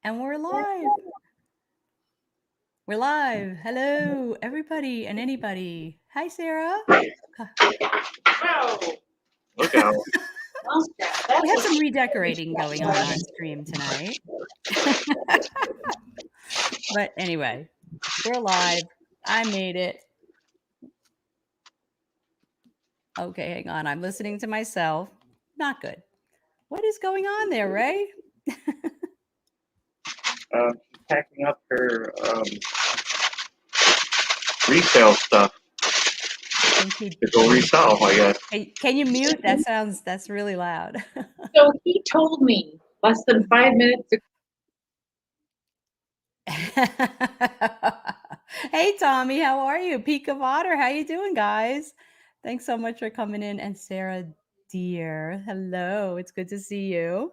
And we're live. We're live. Hello, everybody and anybody. Hi, Sarah. Wow. Look out. We have some redecorating going on stream tonight. But anyway, we're live. I made it. Okay, hang on. I'm listening to myself. Not good. What is going on there, Ray? She's packing up her resale stuff Think he, to go resell, I guess. hey, can you mute? That's really loud. So he told me less than 5 minutes ago. Hey, Tommy, how are you? Peak of Otter, how you doing, guys? Thanks so much for coming in. And Sarah, dear, hello. It's good to see you.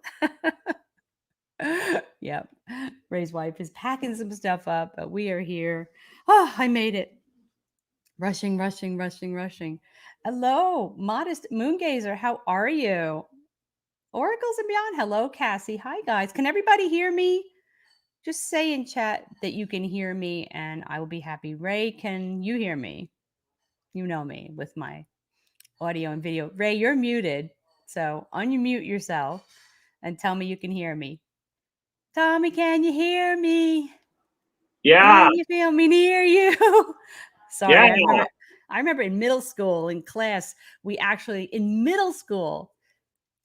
Yep. Ray's wife is packing some stuff up, but we are here. Oh, I made it. Rushing, rushing, rushing, rushing. Hello, Modest Moongazer. How are you? Oracles and Beyond. Hello, Cassie. Hi, guys. Can everybody hear me? Just say in chat that you can hear me and I will be happy. Ray, can you hear me? You know me with my audio and video. Ray, you're muted. So unmute yourself and tell me you can hear me. Tommy, can you hear me? Yeah. Can you feel me near you? Sorry, Yeah. I remember in middle school in class, we actually, in middle school,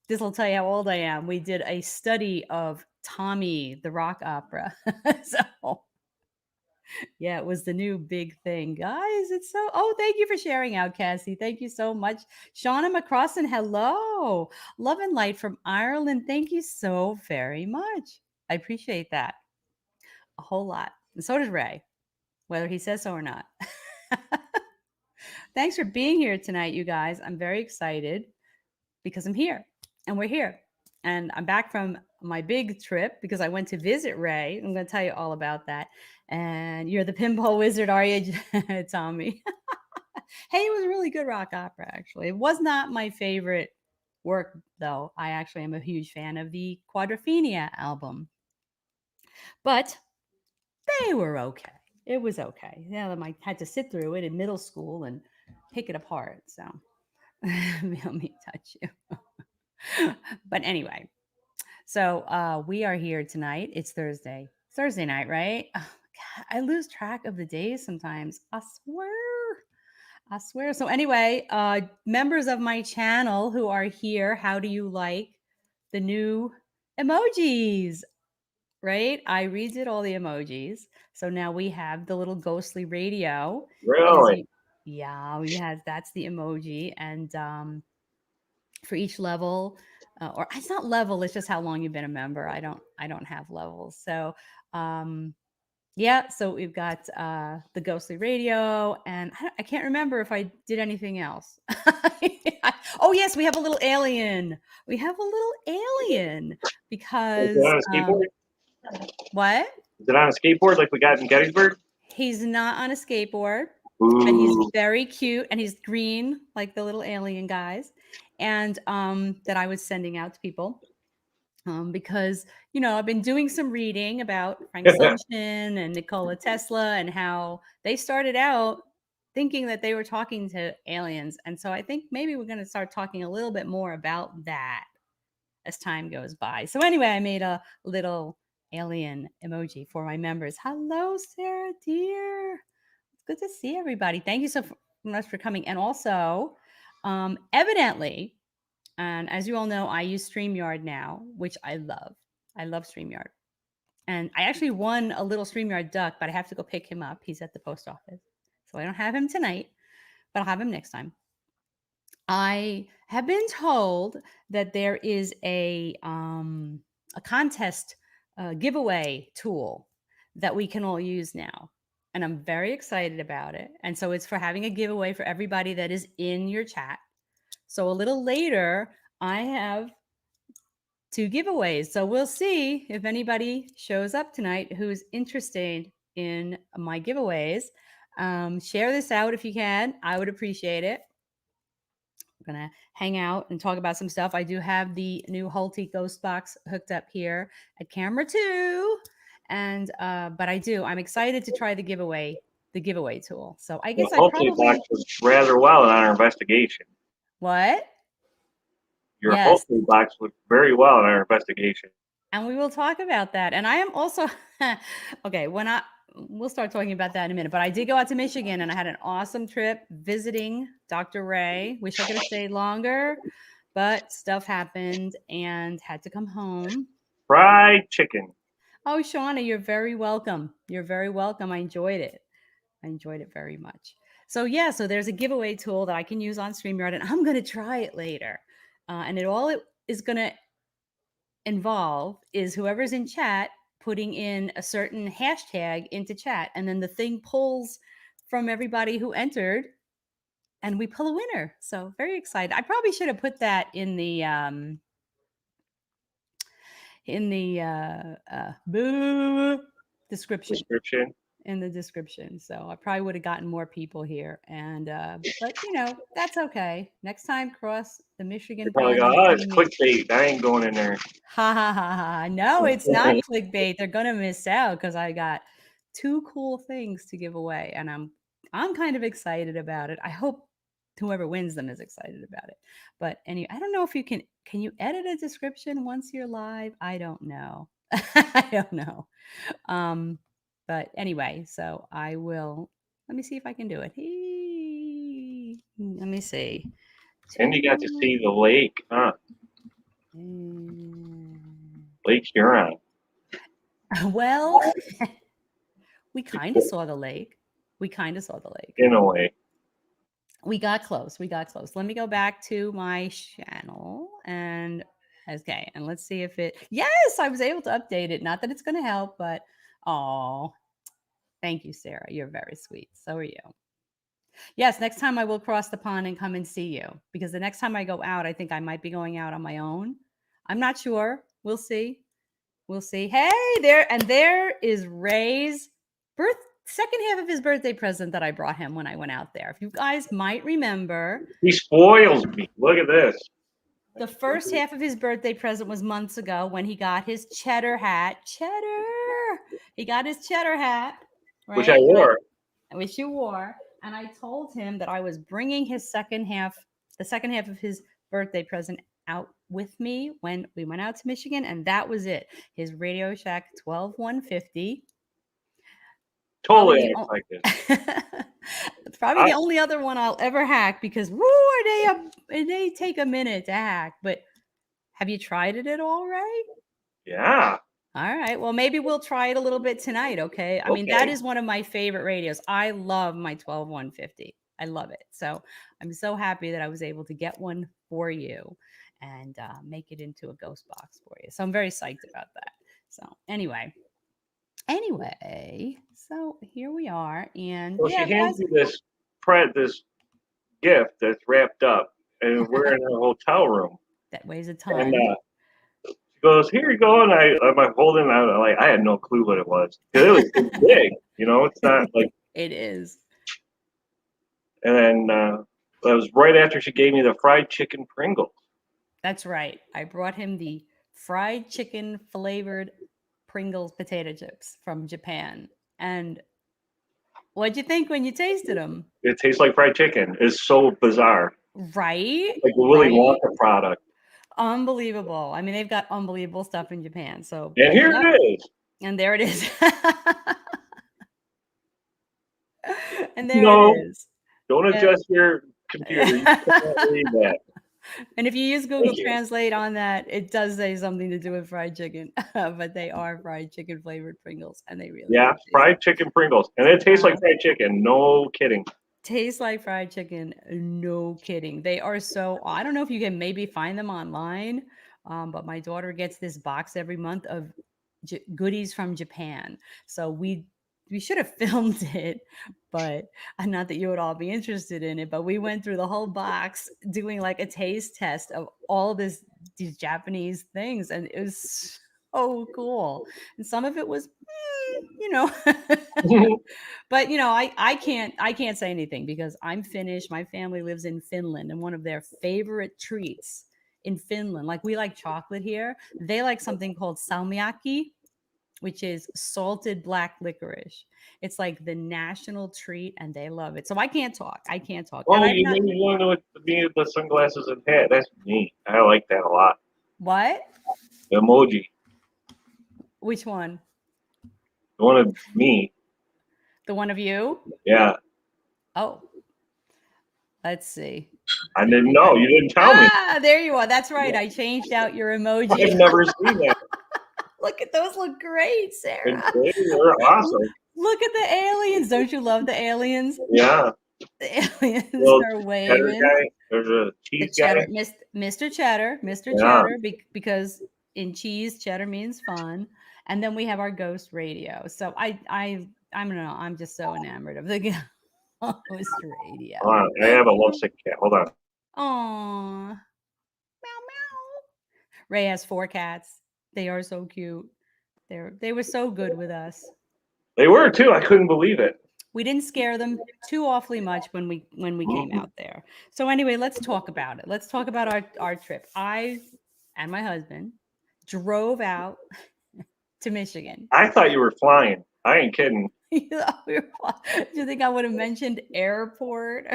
this will tell you how old I am, we did a study of Tommy, the rock opera. So yeah, it was the new big thing. Guys, it's so thank you for sharing out, Cassie. Thank you so much. Shauna McCrossan, hello. Love and light from Ireland. Thank you so very much. I appreciate that a whole lot. And so does Ray, whether he says so or not. Thanks for being here tonight, you guys. I'm very excited because I'm here and we're here. And I'm back from my big trip because I went to visit Ray. I'm going to tell you all about that. And you're the pinball wizard, are you, Tommy? Hey, it was a really good rock opera, actually. It was not my favorite work, though. I actually am a huge fan of the Quadrophenia album. But they were okay. It was okay. Yeah, I had to sit through it in middle school and pick it apart. So let me touch you. But anyway, so we are here tonight. It's Thursday. It's Thursday night, right? Oh, God, I lose track of the days sometimes. I swear. I swear. So anyway, members of my channel who are here, how do you like the new emojis? Right? I redid all the emojis. So now we have the little ghostly radio. Really? Yeah, we have that's the emoji. And for each level, or it's not level, it's just how long you've been a member. I don't have levels. So yeah, so we've got the ghostly radio, and I can't remember if I did anything else. Oh yes, we have a little alien. We have a little alien Is because it on a skateboard? What? Is it on a skateboard like we got in Gettysburg? He's not on a skateboard, but he's Ooh. very cute, and he's green like the little alien guys, and that I was sending out to people. Because I've been doing some reading about Frank Sumption and Nikola Tesla and how they started out thinking that they were talking to aliens. And so I think maybe we're going to start talking a little bit more about that as time goes by. So anyway, I made a little alien emoji for my members. Hello, Sarah, dear. It's good to see everybody. Thank you so much for coming. And also, evidently, and as you all know, I use StreamYard now, which I love. I love StreamYard. And I actually won a little StreamYard duck, but I have to go pick him up. He's at the post office. So I don't have him tonight, but I'll have him next time. I have been told that there is a contest giveaway tool that we can all use now. And I'm very excited about it. And so it's for having a giveaway for everybody that is in your chat. So a little later, I have 2 giveaways. So we'll see if anybody shows up tonight who's interested in my giveaways. Share this out if you can. I would appreciate it. I'm going to hang out and talk about some stuff. I do have the new Hulti Ghost Box hooked up here at camera 2. And but I'm excited to try the giveaway tool. So I Well, guess I hopefully probably boxed rather well in our investigation. what? Your Yes. hopefully box was very well in our investigation. And we will talk about that. And I am also okay, we'll start talking about that in a minute. But I did go out to Michigan and I had an awesome trip visiting Dr. Ray. Wish I could have stayed longer, but stuff happened and had to come home. Fried chicken. Oh, Shauna, you're very welcome. You're very welcome. I enjoyed it. I enjoyed it very much. So yeah, so there's a giveaway tool that I can use on StreamYard, and I'm going to try it later. And it is going to involve is whoever's in chat putting in a certain hashtag into chat, and then the thing pulls from everybody who entered, and we pull a winner. So very excited. I probably should have put that in the description. In the description. So I probably would have gotten more people here. And but that's okay. Next time cross the Michigan You're probably pond going, and oh, see it's me. clickbait. I ain't going in there. Ha ha ha ha. No, it's not clickbait. They're gonna miss out because I got 2 cool things to give away. And I'm kind of excited about it. I hope whoever wins them is excited about it. But anyway, I don't know if you can you edit a description once you're live? I don't know. I don't know. But anyway, so I will. Let me see if I can do it. Let me see. And you got to see the lake, huh? Lake Huron. Well, we kind of saw the lake. In a way. We got close. Let me go back to my channel and okay, and let's see if it. Yes, I was able to update it. Not that it's going to help, but oh, thank you, Sarah. You're very sweet. So are you. Yes, next time I will cross the pond and come and see you because the next time I go out, I think I might be going out on my own. I'm not sure. We'll see. Hey, there is Ray's second half of his birthday present that I brought him when I went out there. If you guys might remember, he spoils me. Look at this. The first half of his birthday present was months ago when he got his cheddar hat. He got his cheddar hat, right? Which I wore. Which you wore. And I told him that I was bringing the second half of his birthday present out with me when we went out to Michigan. And that was it. His Radio Shack 12150. Totally unexpected. It's probably the only other one I'll ever hack because they take a minute to hack. But have you tried it at all, Ray? Yeah. All right. Well, maybe we'll try it a little bit tonight. Okay. I mean, that is one of my favorite radios. I love my 12150. I love it. So I'm so happy that I was able to get one for you and make it into a ghost box for you. So I'm very psyched about that. So anyway, so here we are. And well, she hands you this gift that's wrapped up, and we're in a hotel room. That weighs a ton. And she goes, "Here you go." And I'm holding it. I had no clue what it was. It's big, It's not like it is. And then that was right after she gave me the fried chicken Pringles. That's right. I brought him the fried chicken flavored Pringles potato chips from Japan. And what'd you think when you tasted them? It tastes like fried chicken. It's so bizarre. Right? Like a Willy Wonka product. Unbelievable. I mean, they've got unbelievable stuff in Japan. So and here it is. And there it is. And there it is. Don't adjust your computer. You can't read that. And if you use Google Translate on that, it does say something to do with fried chicken, but they are fried chicken flavored Pringles, and they really fried chicken Pringles, and it tastes like fried chicken. No kidding. Tastes like fried chicken. No kidding. They are so. I don't know if you can maybe find them online, but my daughter gets this box every month of goodies from Japan. So we should have filmed it, but not that you would all be interested in it, but we went through the whole box doing like a taste test of all these Japanese things, and it was so cool. And some of it was but I can't say anything because I'm Finnish. My family lives in Finland, and one of their favorite treats in Finland, like we like chocolate here, they like something called salmiakki, which is salted black licorice. It's like the national treat, and they love it. So I can't talk. And Oh, I'm you not. made me want to know what the sunglasses and hat. That's neat. I like that a lot. What? The emoji. Which one? The one of me. The one of you? Yeah. Oh, let's see. I didn't know. You didn't tell me. There you are. That's right. I changed out your I've emoji. never seen that. Look at those. Look great, Sarah. They're awesome. Look at the aliens. Don't you love the aliens? Yeah. The aliens Little are cheddar waving. guy. There's a The cheese cheddar, guy. Mr. Cheddar, Mr. Yeah. Cheddar, because in cheese, cheddar means fun. And then we have our ghost radio. So I don't know. I'm just so enamored of the ghost radio. Hold on. I have a lovesick cat. Hold on. Aww. Meow meow. Ray has 4 cats. They are so cute. They were so good with us. They were too. I couldn't believe it. We didn't scare them too awfully much when we came out there. So anyway, let's talk about it. Let's talk about our trip. I and my husband drove out to Michigan. I thought you were flying. I ain't kidding. Do you think I would have mentioned airport?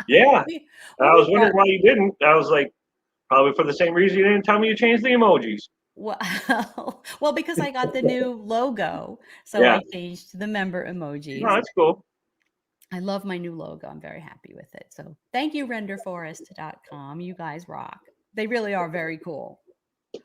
Yeah. We I was wondering why you didn't. I was like, probably for the same reason you didn't tell me you changed the emojis. well, because I got the new logo, so Yeah. I changed to the member emojis. No, that's cool. I love my new logo. I'm very happy with it. So thank you, renderforest.com. You guys rock. They really are very cool.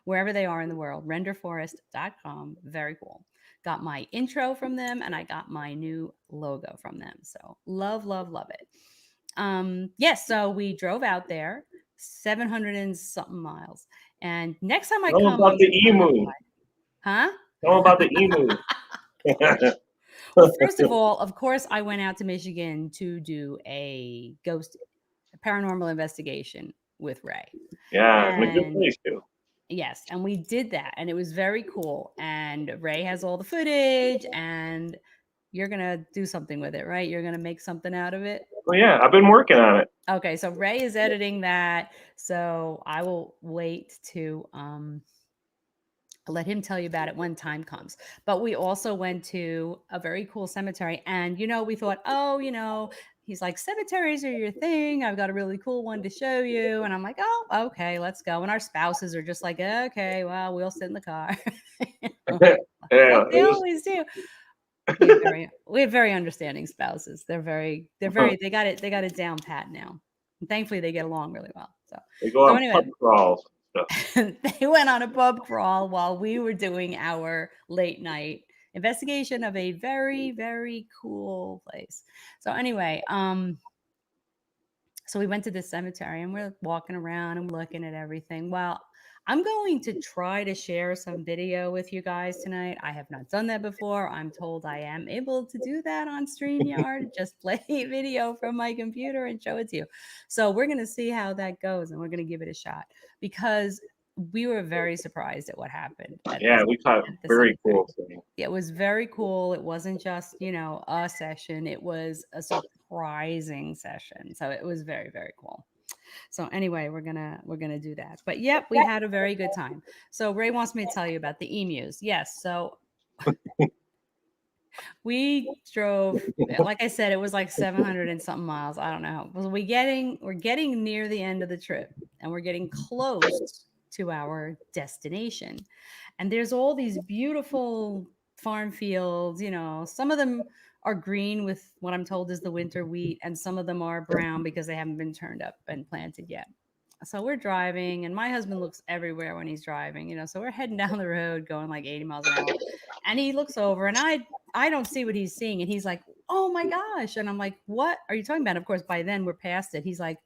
Wherever they are in the world, renderforest.com. Very cool. Got my intro from them, and I got my new logo from them. So love, love, love it. Yes, so we drove out there 700 and something miles. And next time I Tell 'em come, about I'm the gonna emu. fly. Huh? Tell 'em about the emu. Well, first of all, of course, I went out to Michigan to do a paranormal investigation with Ray. Yeah, in a good And place too. yes, and we did that, and it was very cool. And Ray has all the footage, and you're gonna do something with it, right? You're gonna make something out of it. Well, yeah, I've been working on it. Okay, so Ray is editing that, so I will wait to let him tell you about it when time comes. But we also went to a very cool cemetery, and we thought, oh, he's like, cemeteries are your thing. I've got a really cool one to show you, and I'm like, oh, okay, let's go. And our spouses are just like, okay, well, we'll sit in the car. Yeah, Like they always do. We have very understanding spouses. They got it down pat now. And thankfully they get along really well. they go on anyway, pub crawls and stuff. they went on a pub crawl while we were doing our late night investigation of a very, very cool place. So anyway, so we went to this cemetery and we're walking around and looking at everything. Well, I'm going to try to share some video with you guys tonight. I have not done that before. I'm told I am able to do that on StreamYard. Just play video from my computer and show it to you. So we're going to see how that goes, and we're going to give it a shot because we were very surprised at what happened. Yeah, we caught the very cemetery. cool thing. It was very cool. It wasn't just, a session. It was a surprising session. So it was very, very cool. So anyway, we're gonna do that. But yep, we had a very good time. So Ray wants me to tell you about the emus. Yes. So we drove, like I said, it was like 700 and something miles. I don't know. We're getting near the end of the trip, and we're getting close to our destination. And there's all these beautiful farm fields, some of them are green with what I'm told is the winter wheat, and some of them are brown because they haven't been turned up and planted yet. So we're driving, and my husband looks everywhere when he's driving, so we're heading down the road going like 80 miles an hour. And he looks over, and I don't see what he's seeing, and he's like, oh my gosh. And I'm like, what are you talking about? Of course, by then we're past it. He's like,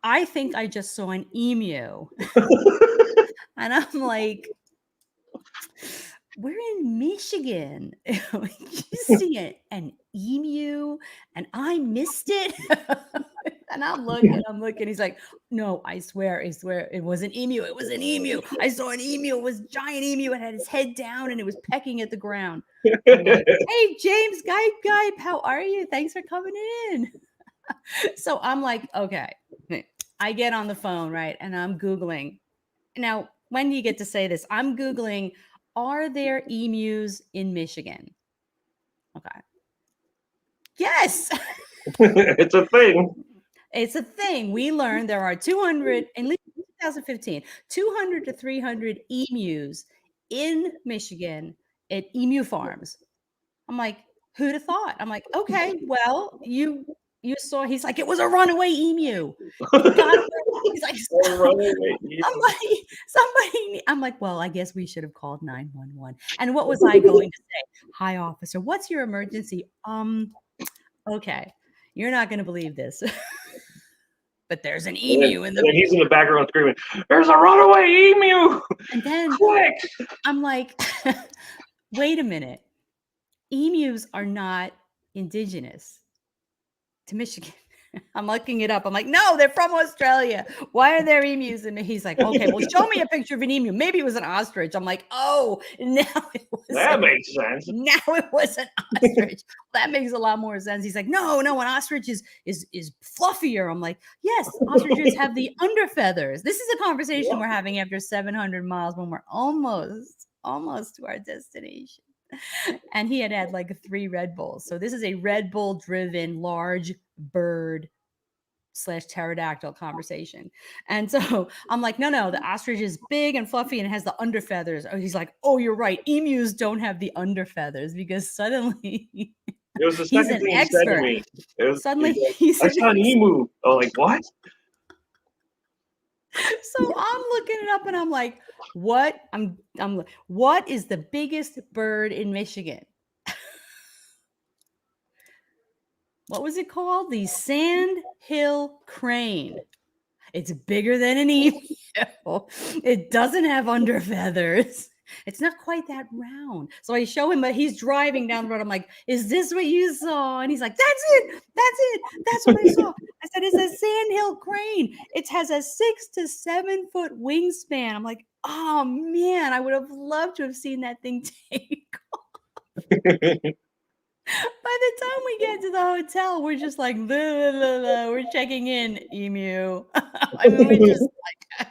I think I just saw an emu. And I'm like, we're in Michigan. You see an emu, and I missed it. And I'm looking. He's like, no, I swear it was an emu. It was an emu. I saw an emu. It was a giant emu. It had its head down and it was pecking at the ground. I'm like, hey, James, Guy, how are you? Thanks for coming in. So I'm like, okay. I get on the phone, right? And I'm Googling. Now, when do you get to say this? I'm Googling Are there emus in Michigan? Okay. Yes. It's a thing. It's a thing. We learned there are 200, in 2015, 200 to 300 emus in Michigan at emu farms. I'm like, who'd have thought? I'm like, okay, well, you saw. He's like, it was a runaway emu. It got away. He's like, somebody. I'm like, well, I guess we should have called 911. And what was I going to say? Hi, officer. What's your emergency? Okay, you're not going to believe this. But there's an emu in the. And then he's in the background screaming, "There's a runaway emu!" And then Quick! I'm like, wait a minute. Emus are not indigenous to Michigan. I'm looking it up. I'm like, no, they're from Australia. Why are there emus? And he's like, okay, well, show me a picture of an emu. Maybe it was an ostrich. I'm like, oh, now it was. That makes sense. Now it was an ostrich. That makes a lot more sense. He's like, no, an ostrich is fluffier. I'm like, yes, ostriches have the under feathers. This is a conversation we're having after 700 miles when we're almost to our destination. And he had like 3 Red Bulls. So this is a Red Bull driven large bird / pterodactyl conversation. And so I'm like, no, the ostrich is big and fluffy and has the under feathers. Oh, he's like, oh, you're right. Emus don't have the under feathers because suddenly It was the he's second an thing he said to expert. me. Suddenly I saw an emu. Oh, like what? So I'm looking it up and I'm like, what? What is the biggest bird in Michigan? What was it called? The sandhill crane. It's bigger than an emu. It doesn't have under feathers. It's not quite that round. So I show him, but he's driving down the road. I'm like, is this what you saw? And he's like, that's it. That's what I saw. I said, it's a sandhill crane. It has a 6 to 7 foot wingspan. I'm like, oh man, I would have loved to have seen that thing take. By the time we get to the hotel, we're just like, blah, blah, blah, we're checking in, emu. I mean, we're just like,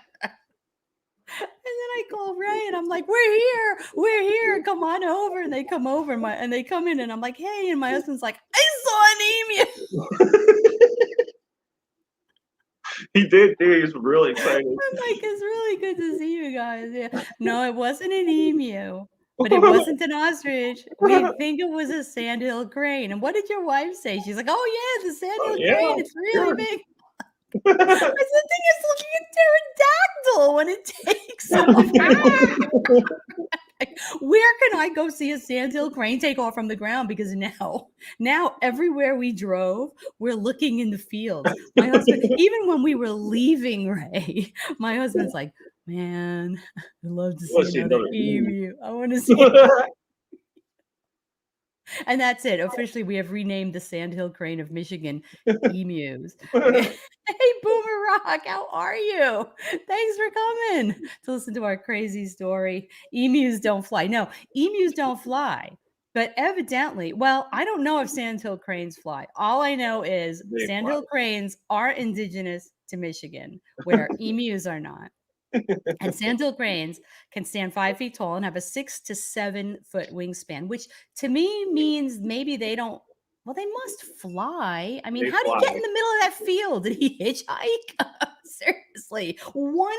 and then I call Ray and I'm like, we're here, come on over. And they come over and they come in and I'm like, hey, and my husband's like, I saw an emu. He did too. He was really excited. I'm like, it's really good to see you guys. Yeah. No, it wasn't an emu. But it wasn't an ostrich. We think it was a sandhill crane. And what did your wife say? She's like, oh, yeah, the sandhill crane. It's really big. I said, the thing is looking at pterodactyl when it takes off. Where can I go see a sandhill crane take off from the ground? Because now everywhere we drove, we're looking in the fields. My husband, even when we were leaving Ray, my husband's like, man, I'd love to see another emu. I want to see. And that's it. Officially, we have renamed the Sandhill Crane of Michigan emus. Hey, Boomer Rock, how are you? Thanks for coming to listen to our crazy story. Emus don't fly. No, emus don't fly. But evidently, well, I don't know if sandhill cranes fly. All I know is sandhill cranes are indigenous to Michigan, where emus are not. And sandhill cranes can stand 5 feet tall and have a 6 to 7 foot wingspan, which to me means maybe they don't. Well, they must fly. I mean, how did he get in the middle of that field? Did he hitchhike? Seriously, one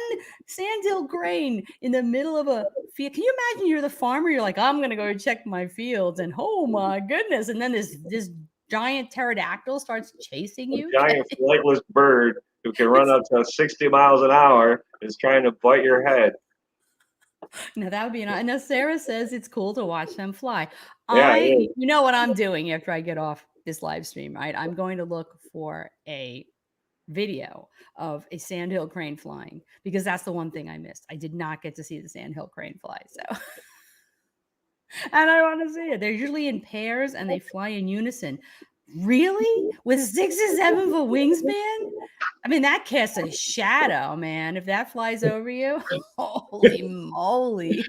sandhill crane in the middle of a field. Can you imagine? You're the farmer. You're like, I'm gonna go check my fields, and oh my goodness! And then this giant pterodactyl starts chasing you. Giant flightless bird who can run up to 60 miles an hour is trying to bite your head. No, that would be I know Sarah says it's cool to watch them fly. Yeah, You know what I'm doing after I get off this live stream, right? I'm going to look for a video of a sandhill crane flying because that's the one thing I missed. I did not get to see the sandhill crane fly. So and I want to see it. They're usually in pairs and they fly in unison. Really? With 6 to 7 foot wingspan? I mean, that casts a shadow, man. If that flies over you, holy moly.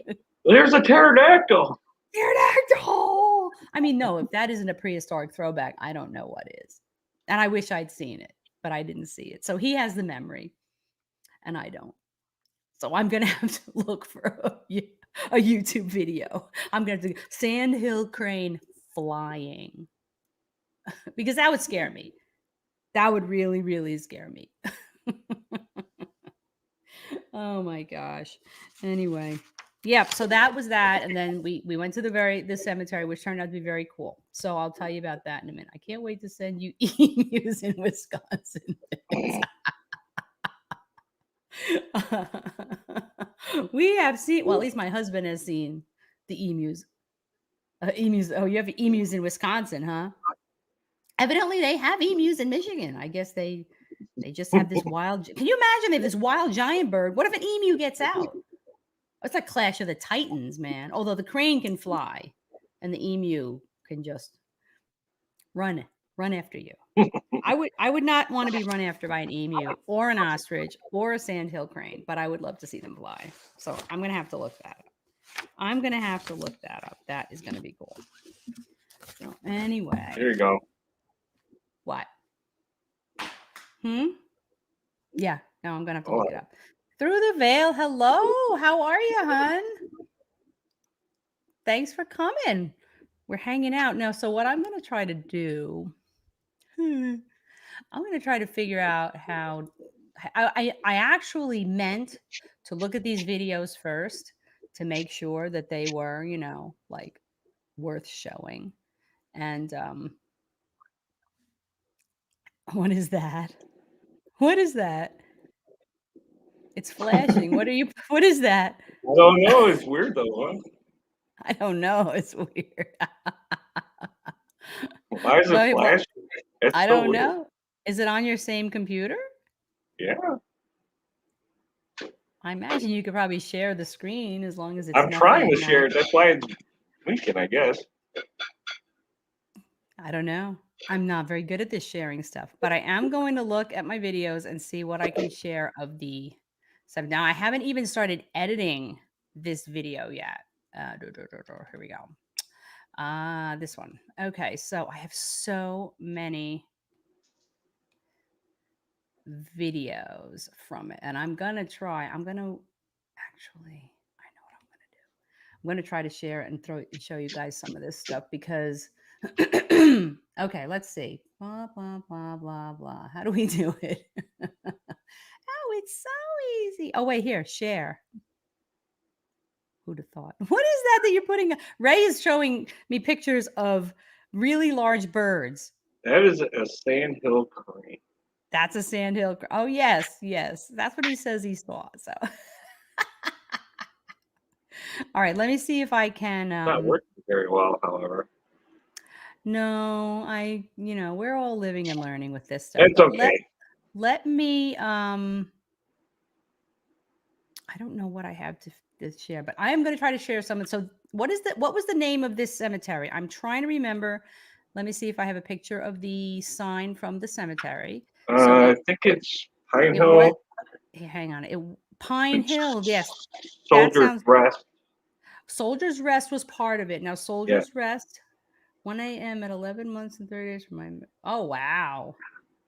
There's a pterodactyl. Pterodactyl. I mean, no, if that isn't a prehistoric throwback, I don't know what is. And I wish I'd seen it, but I didn't see it. So he has the memory and I don't. So I'm going to have to look for a YouTube video. I'm gonna have to sandhill crane flying because that would scare me. That would really, really scare me. Oh my gosh. Anyway, yep. So that was that, and then we went to the cemetery, which turned out to be very cool. So I'll tell you about that in a minute. I can't wait to send you emus in Wisconsin. We have seen, well, at least my husband has seen the emus. Emus. Oh, you have emus in Wisconsin, huh? Evidently, they have emus in Michigan. I guess they just have this wild. Can you imagine they have this wild giant bird? What if an emu gets out? It's like Clash of the Titans, man. Although the crane can fly, and the emu can just run after you. I would not want to be run after by an emu or an ostrich or a sandhill crane, but I would love to see them fly. So I'm gonna have to look that up. I'm gonna have to look that up. That is gonna be cool. So anyway, There you go. what? Yeah, no, I'm gonna have to look it up. Through the veil, hello. How are you, hun? Thanks for coming. We're hanging out now. So what I'm gonna try to do, I'm gonna try to figure out how. I actually meant to look at these videos first to make sure that they were, like worth showing. And what is that? What is that? It's flashing. What is that? I don't know. It's weird though, huh? I don't know. It's weird. Why is it Well, flashing? It's I so don't weird. know. Is it on your same computer? Yeah. I imagine you could probably share the screen as long as it's I'm trying to nothing. share it. That's why it's blinking, I guess. I don't know. I'm not very good at this sharing stuff, but I am going to look at my videos and see what I can share of the stuff. Now, I haven't even started editing this video yet. Here we go. This one. Okay, so I have so many videos from it, and I'm gonna try. I'm gonna actually. I know what I'm gonna do. I'm gonna try to share it and show you guys some of this stuff because. Okay, let's see. Blah blah blah blah blah. How do we do it? Oh, it's so easy. Oh wait, here, share. Who'd have thought? What is that you're putting? Ray is showing me pictures of really large birds. That is a sandhill crane. That's a sandhill. Oh yes, yes. That's what he says he saw. So, all right. Let me see if I can. It's not working very well, however. No, we're all living and learning with this stuff. It's okay. Let me. I don't know what I have to share, but I am going to try to share some. So, what was the name of this cemetery? I'm trying to remember. Let me see if I have a picture of the sign from the cemetery. I think it's Pine It was. Hill. Hang on. Pine Hill. Yes, that Soldier's sounds. Rest. Soldier's Rest was part of it. Now, Yeah. Soldier's Rest, 1 a.m. at 11 months and 30 days from my. Oh wow,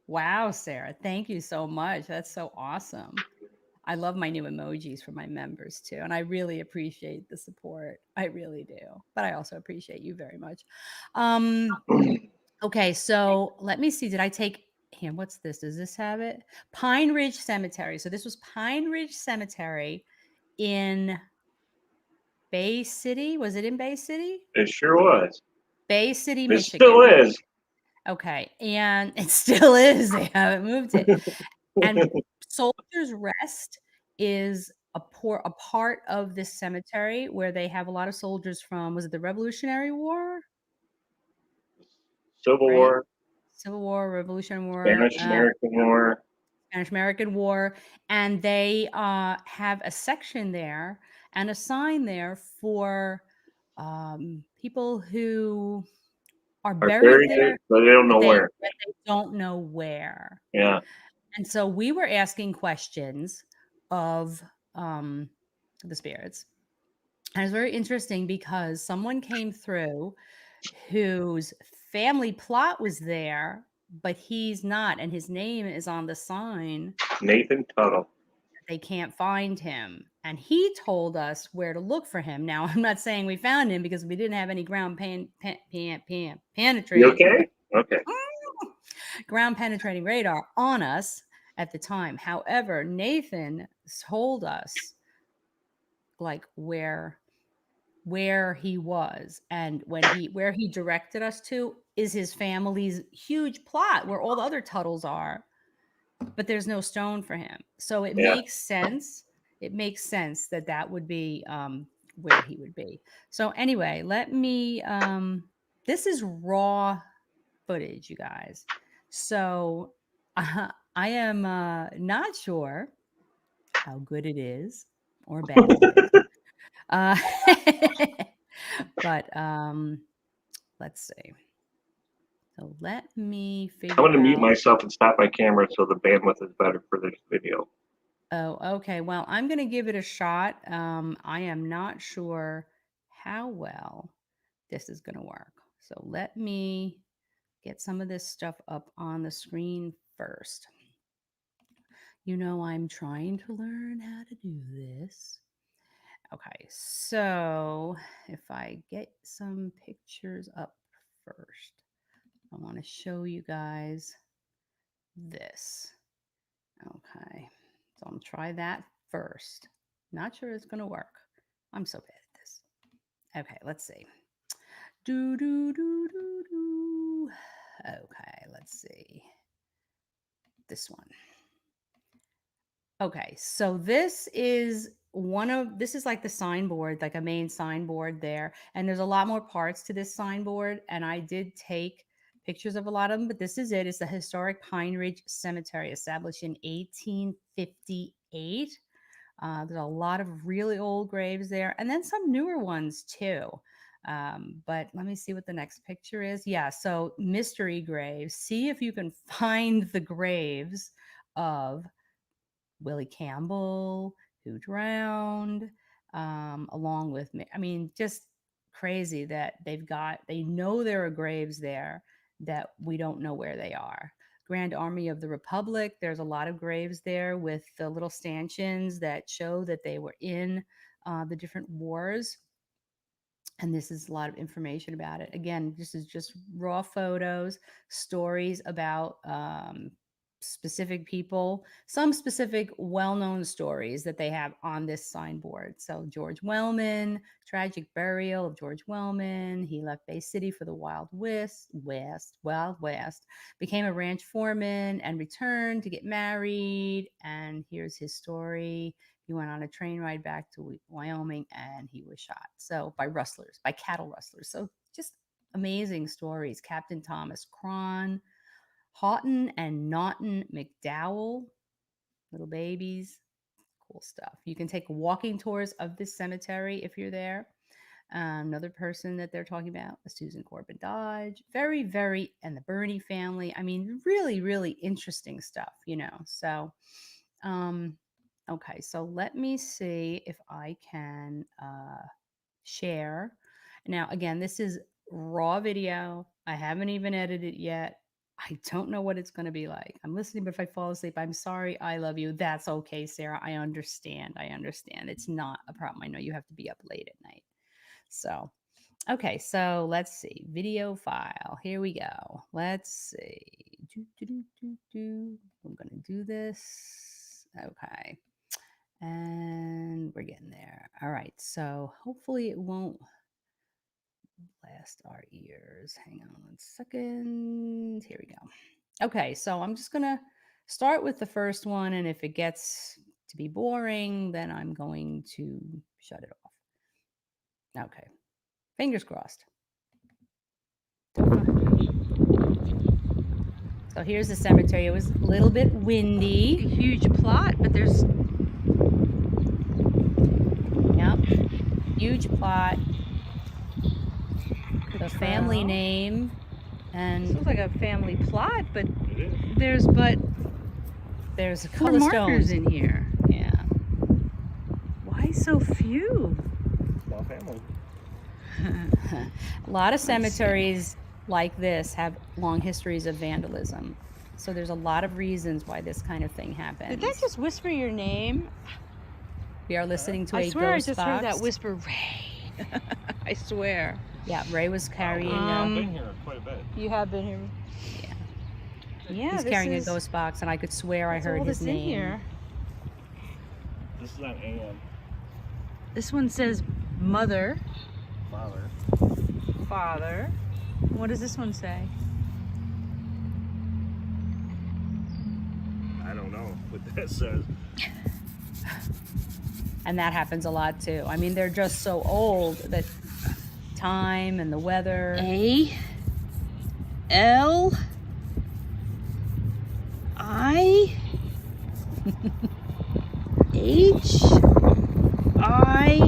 wow, Sarah, thank you so much. That's so awesome. I love my new emojis for my members too, and I really appreciate the support. I really do, but I also appreciate you very much. Okay, so let me see. Did I take here? What's this? Does this have it? Pine Ridge Cemetery. So this was Pine Ridge Cemetery in Bay City. Was it in Bay City? It sure was. Bay City, It Michigan. still is. Okay, and it still is. They haven't moved it. And Soldier's Rest is a part of this cemetery where they have a lot of soldiers from, was it the Revolutionary War? Civil Right? War. Civil War, Revolutionary War, Spanish-American War. Spanish-American War, and they have a section there and a sign there for people who are buried there, but they don't know where. but they don't know where. Yeah. And so we were asking questions of the spirits. And it's very interesting because someone came through whose family plot was there, but he's not. And his name is on the sign. Nathan Tuttle. They can't find him. and he told us where to look for him. Now, I'm not saying we found him because we didn't have any ground You penetrating okay? Okay. ground penetrating radar on us at the time. However, Nathan told us like where he was, and where he directed us to is his family's huge plot where all the other Tuttles are, but there's no stone for him. So it Yeah. makes sense. It makes sense that that would be where he would be. So anyway, let me this is raw footage, you guys. So I am not sure how good it is or bad it is. Uh, but let's see. So let me I'm figure going to mute out. myself and stop my camera so the bandwidth is better for this video. Oh, okay. Well, I'm going to give it a shot. I am not sure how well this is going to work. So let me get some of this stuff up on the screen first. You know, I'm trying to learn how to do this. Okay, so if I get some pictures up first, I want to show you guys this. Okay, so I'll try that first. Not sure it's going to work. I'm so bad at this. Okay, let's see. Do, do, do, do, do. Okay, let's see. This one. Okay, so this is like the signboard, like a main signboard there. And there's a lot more parts to this signboard. And I did take pictures of a lot of them, but this is it. It's the historic Pine Ridge Cemetery, established in 1858. There's a lot of really old graves there, and then some newer ones too. But let me see what the next picture is. Yeah, so mystery graves. See if you can find the graves of Willie Campbell, who drowned, along with me. I mean, just crazy that they know there are graves there that we don't know where they are. Grand Army of the Republic, there's a lot of graves there with the little stanchions that show that they were in the different wars. And this is a lot of information about it. Again, this is just raw photos, stories about specific people, some specific well-known stories that they have on this signboard. So George Wellman, tragic burial of George Wellman. He left Bay City for the Wild West, became a ranch foreman and returned to get married. And here's his story. He went on a train ride back to Wyoming and he was shot. So by rustlers, by cattle rustlers. So just amazing stories. Captain Thomas Cron, Houghton and Naughton McDowell, little babies, cool stuff. You can take walking tours of this cemetery if you're there. Another person that they're talking about, Susan Corbin Dodge, very, very, and the Burney family. I mean, really, really interesting stuff, you know. So, okay, so let me see if I can share. Now, again, this is raw video. I haven't even edited it yet. I don't know what it's going to be like. I'm listening, but if I fall asleep, I'm sorry. I love you. That's okay, Sarah. I understand. I understand. It's not a problem. I know you have to be up late at night. So, okay. So let's see. Video file. Here we go. Let's see. I'm going to do this. Okay. And we're getting there. All right. So hopefully it won't blast our ears. Hang on 1 second. Here we go. Okay, so I'm just gonna start with the first one, and if it gets to be boring, then I'm going to shut it off. Okay, fingers crossed. So here's the cemetery. It was a little bit windy. A huge plot, but there's Yep, huge plot. The family Cottrell. name, and Looks like a family plot, but It is. there's there's a four couple of markers stones. in here. Yeah. Why so few? Small family. A lot of cemeteries like this have long histories of vandalism. So there's a lot of reasons why this kind of thing happens. Did that just whisper your name? We are listening to I a swear I ghost just box. heard that whisper, Ray. I swear. Yeah, Ray was carrying. I've been here quite a bit. You have been here. Yeah, Yeah, he's this carrying is, a ghost box, and I could swear I that's heard all his that's in name. here. This is on AM. This one says mother, Father. father. What does this one say? I don't know what that says. And that happens a lot too. I mean, they're just so old that time and the weather. A L I H I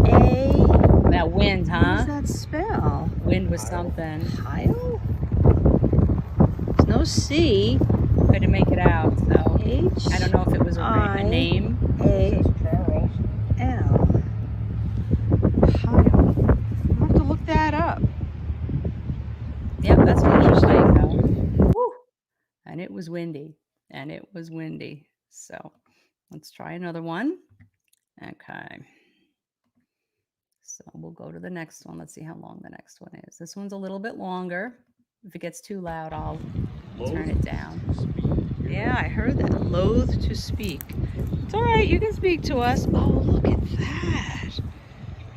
A. That wind, What huh? does that spell? Wind was something. Kyle? There's no C. Couldn't make it out. So H I don't know if it was a name. A Charles. L. Kyle. I'll have to look that up. Yep, that's what you're saying though. Woo. And it was windy. And it was windy. So let's try another one. Okay. So we'll go to the next one. Let's see how long the next one is. This one's a little bit longer. If it gets too loud, I'll turn it down. Yeah, I heard that. Loath to speak. It's all right. You can speak to us. Oh, look at that.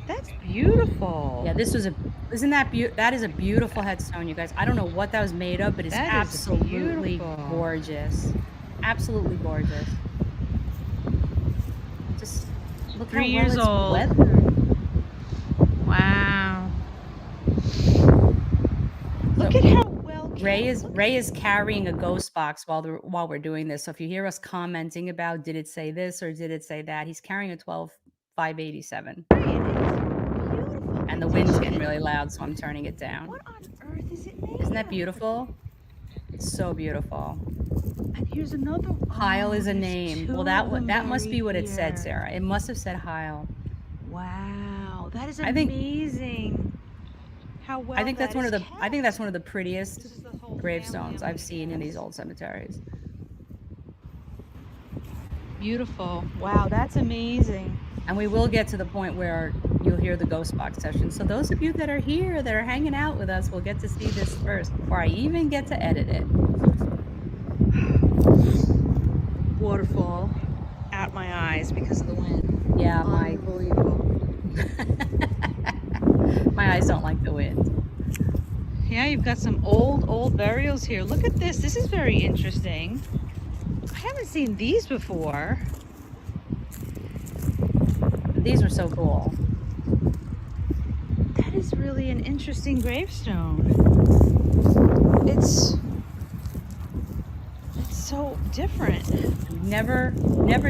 That's beautiful. Yeah, this was that is a beautiful headstone, you guys. I don't know what that was made of, but it's That is absolutely beautiful. gorgeous. Absolutely gorgeous. Just look 3 how years well old. it's weathered. Wow. Look So at how well Ray is carrying a ghost box while we're doing this. So if you hear us commenting about did it say this or did it say that, he's carrying a 12587. beautiful. And the wind's getting really loud, so I'm turning it down. What on earth is it made Isn't that of? beautiful? It's so beautiful. And here's another one. Heil is a there's name. two Well, of them that must be buried what it said, here. Sarah. It must have said Heil. Wow, that is I think- amazing. How well I think that's that one of is the I think that's one of the kept. prettiest This is the whole gravestones family, I've seen in I these guess. old cemeteries. Beautiful. Wow, that's amazing. And we will get to the point where you'll hear the ghost box session. So those of you that are here, that are hanging out with us, will get to see this first before I even get to edit it. Waterfall at my eyes because of the wind. Yeah, Unbelievable. my eyes don't like the wind. Yeah, you've got some old burials here. Look at this. This is very interesting. I haven't seen these before. These are so cool. That is really an interesting gravestone. It's so different. Never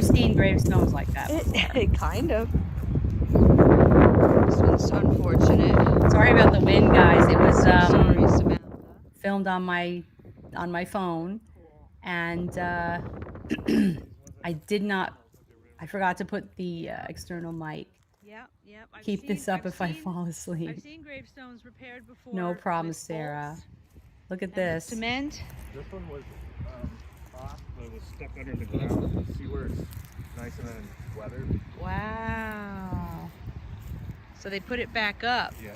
seen gravestones like that. It kind of. This one's unfortunate. Sorry about the wind, guys. It was Sorry, Samantha. filmed on my phone, and I forgot to put the external mic. Yep. Keep this up if I fall asleep. I've seen gravestones repaired before. No problem, with Sarah. bolts Look at and with this. cement. This one was off, but it was stuck under the ground. See where it's nice and then weathered? Wow. So they put it back up. Yeah.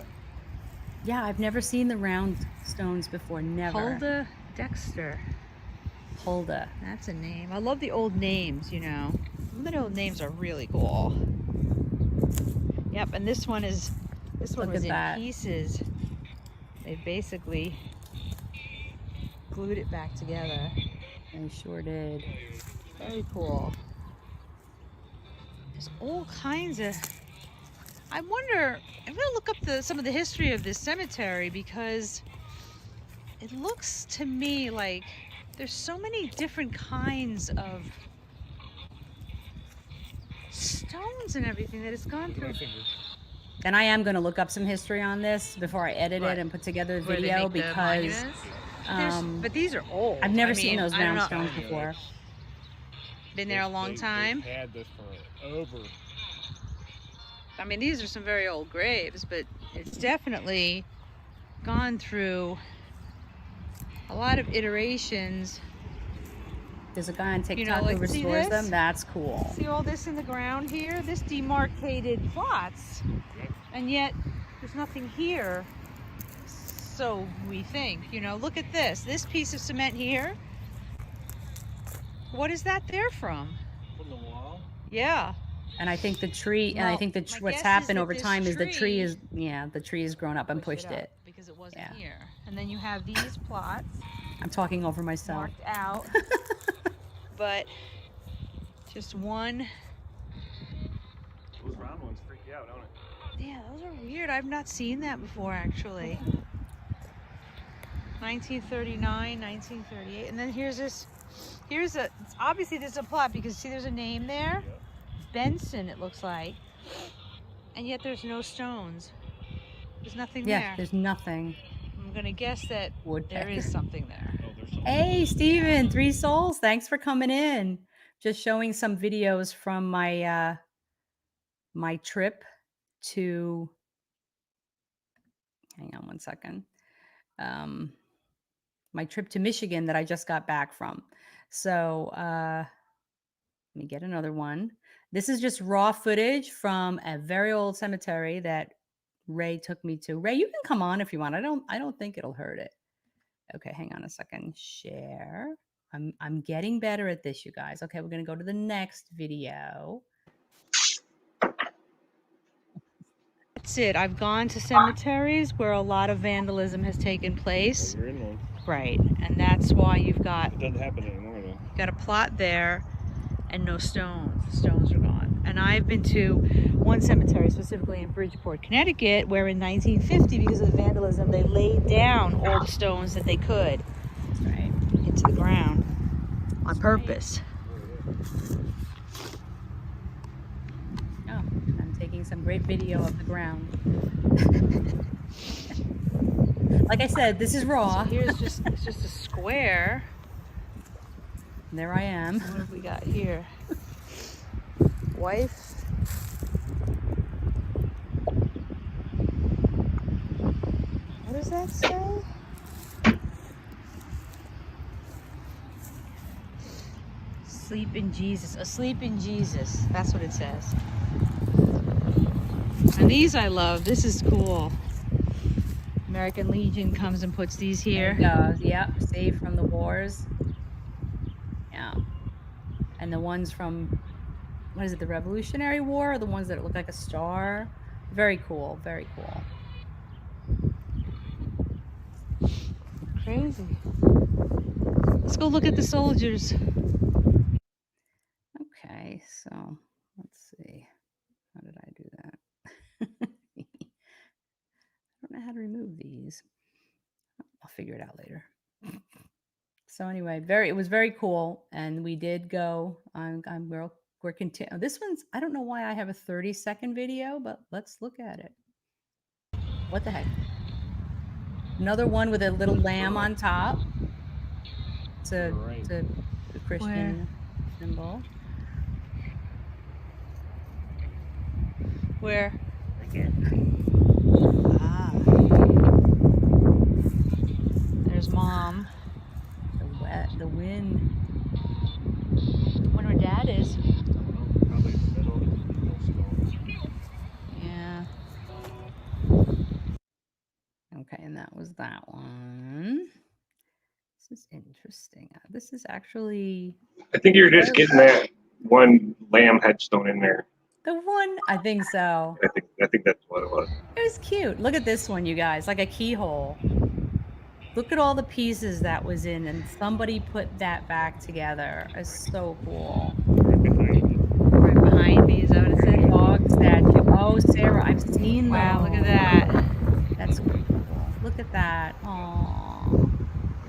Yeah, I've never seen the round stones before. Never. Hulda Dexter. Hulda. That's a name. I love the old names, you know. The old names are really cool. Yep, and this one was Look in at that. pieces. They basically glued it back together. They sure did. Very cool. There's all kinds of. I wonder. I'm gonna look up some of the history of this cemetery because it looks to me like there's so many different kinds of stones and everything that it's gone through. And I am going to look up some history on this before I edit Right. it and put together a Where they video make the because monuments. But these are old. I've never I seen mean, those I don't round know. stones before. Been there a long time. They've had this for over. I mean, these are some very old graves, but it's definitely gone through a lot of iterations There's a guy on You TikTok know, like, who see restores this? them. That's cool. See all this in the ground here? This demarcated plots. And yet there's nothing here. So we think, you know, look at this. This piece of cement here. What is that there from? From the wall. Yeah. And I think the tree, and I Well, think my what's guess is happened that over this time is the tree tree is, yeah, the tree has grown up and pushed up it. because it wasn't Yeah. here. And then you have these plots I'm talking over myself. marked out. But just one. Those round ones freak you out, don't it? Yeah, those are weird. I've not seen that before, actually. 1939, 1938. And then here's this. Obviously there's a plot because see there's a name there. Benson, it looks like. And yet there's no stones. There's nothing Yeah, there. there's nothing. I'm gonna guess that there Woodpecker. is something there. Oh, there's some. Hey, Steven, 3 souls. Thanks for coming in. Just showing some videos from my my trip to, hang on one second. My trip to Michigan that I just got back from. So let me get another one. This is just raw footage from a very old cemetery that Ray took me to. Ray, you can come on if you want. I don't think it'll hurt it. Okay, hang on a second. Share. I'm getting better at this, you guys. Okay, we're gonna go to the next video. That's it. I've gone to cemeteries where a lot of vandalism has taken place. You're in one. Right, and that's why you've got It doesn't happen anymore though. got a plot there and no stones. The stones are gone. And I've been to one cemetery, specifically in Bridgeport, Connecticut, where in 1950, because of the vandalism, they laid down all the stones that they could That's right. into the ground on purpose. Oh, I'm taking some great video of the ground. Like I said, this is raw. So here's it's just a square. There I am. What have we got here? Wife. What does that say? Sleep in Jesus. Asleep in Jesus. That's what it says. And these I love. This is cool. American Legion comes and puts these here. Yep, saved from the wars. Yeah. And the ones from, what is it, the Revolutionary War? Or the ones that look like a star? Very cool, very cool. Crazy. Let's go look at the soldiers. Okay, so let's see. How did I do that? I don't know how to remove these. I'll figure it out later. So anyway, it was very cool, and we did go. We're continuing. This one's, I don't know why I have a 30-second video, but let's look at it. What the heck? Another one with a little lamb on top. It's a Christian symbol. Where? Ah. There's Mom. The wind. I wonder where Dad is. Probably in the middle. No stones. Yeah. Okay, and that was that one. This is interesting. This is actually I think you're just getting that one lamb headstone in there. the one. I think so. I think that's what it was. It was cute. Look at this one, you guys, like a keyhole. Look at all the pieces that was in, and somebody put that back together. It's so cool. Right behind you. Right behind me, is that what it said? Dog statue. Oh, Sarah, I've seen those. Wow, look at that. That's cool. Look at that. Oh.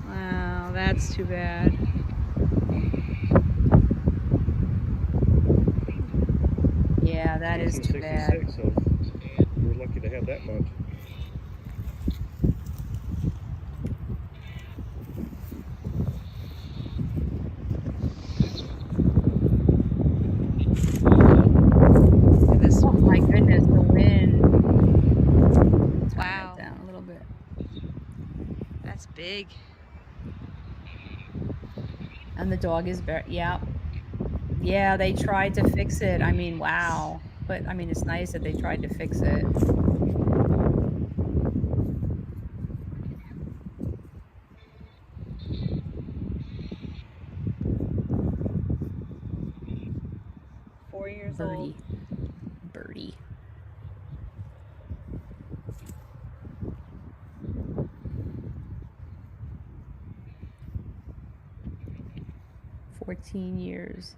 Wow, that's too bad. Yeah, that is too bad. 1966, so we're lucky to have that much. Look at this Oh one. my goodness, the wind. Turn Wow. that down a little bit. That's big. And the dog is very, yeah. Yeah, they tried to fix it. I mean, wow. But I mean, it's nice that they tried to fix it. Years Birdie. Birdie. old. 14 years.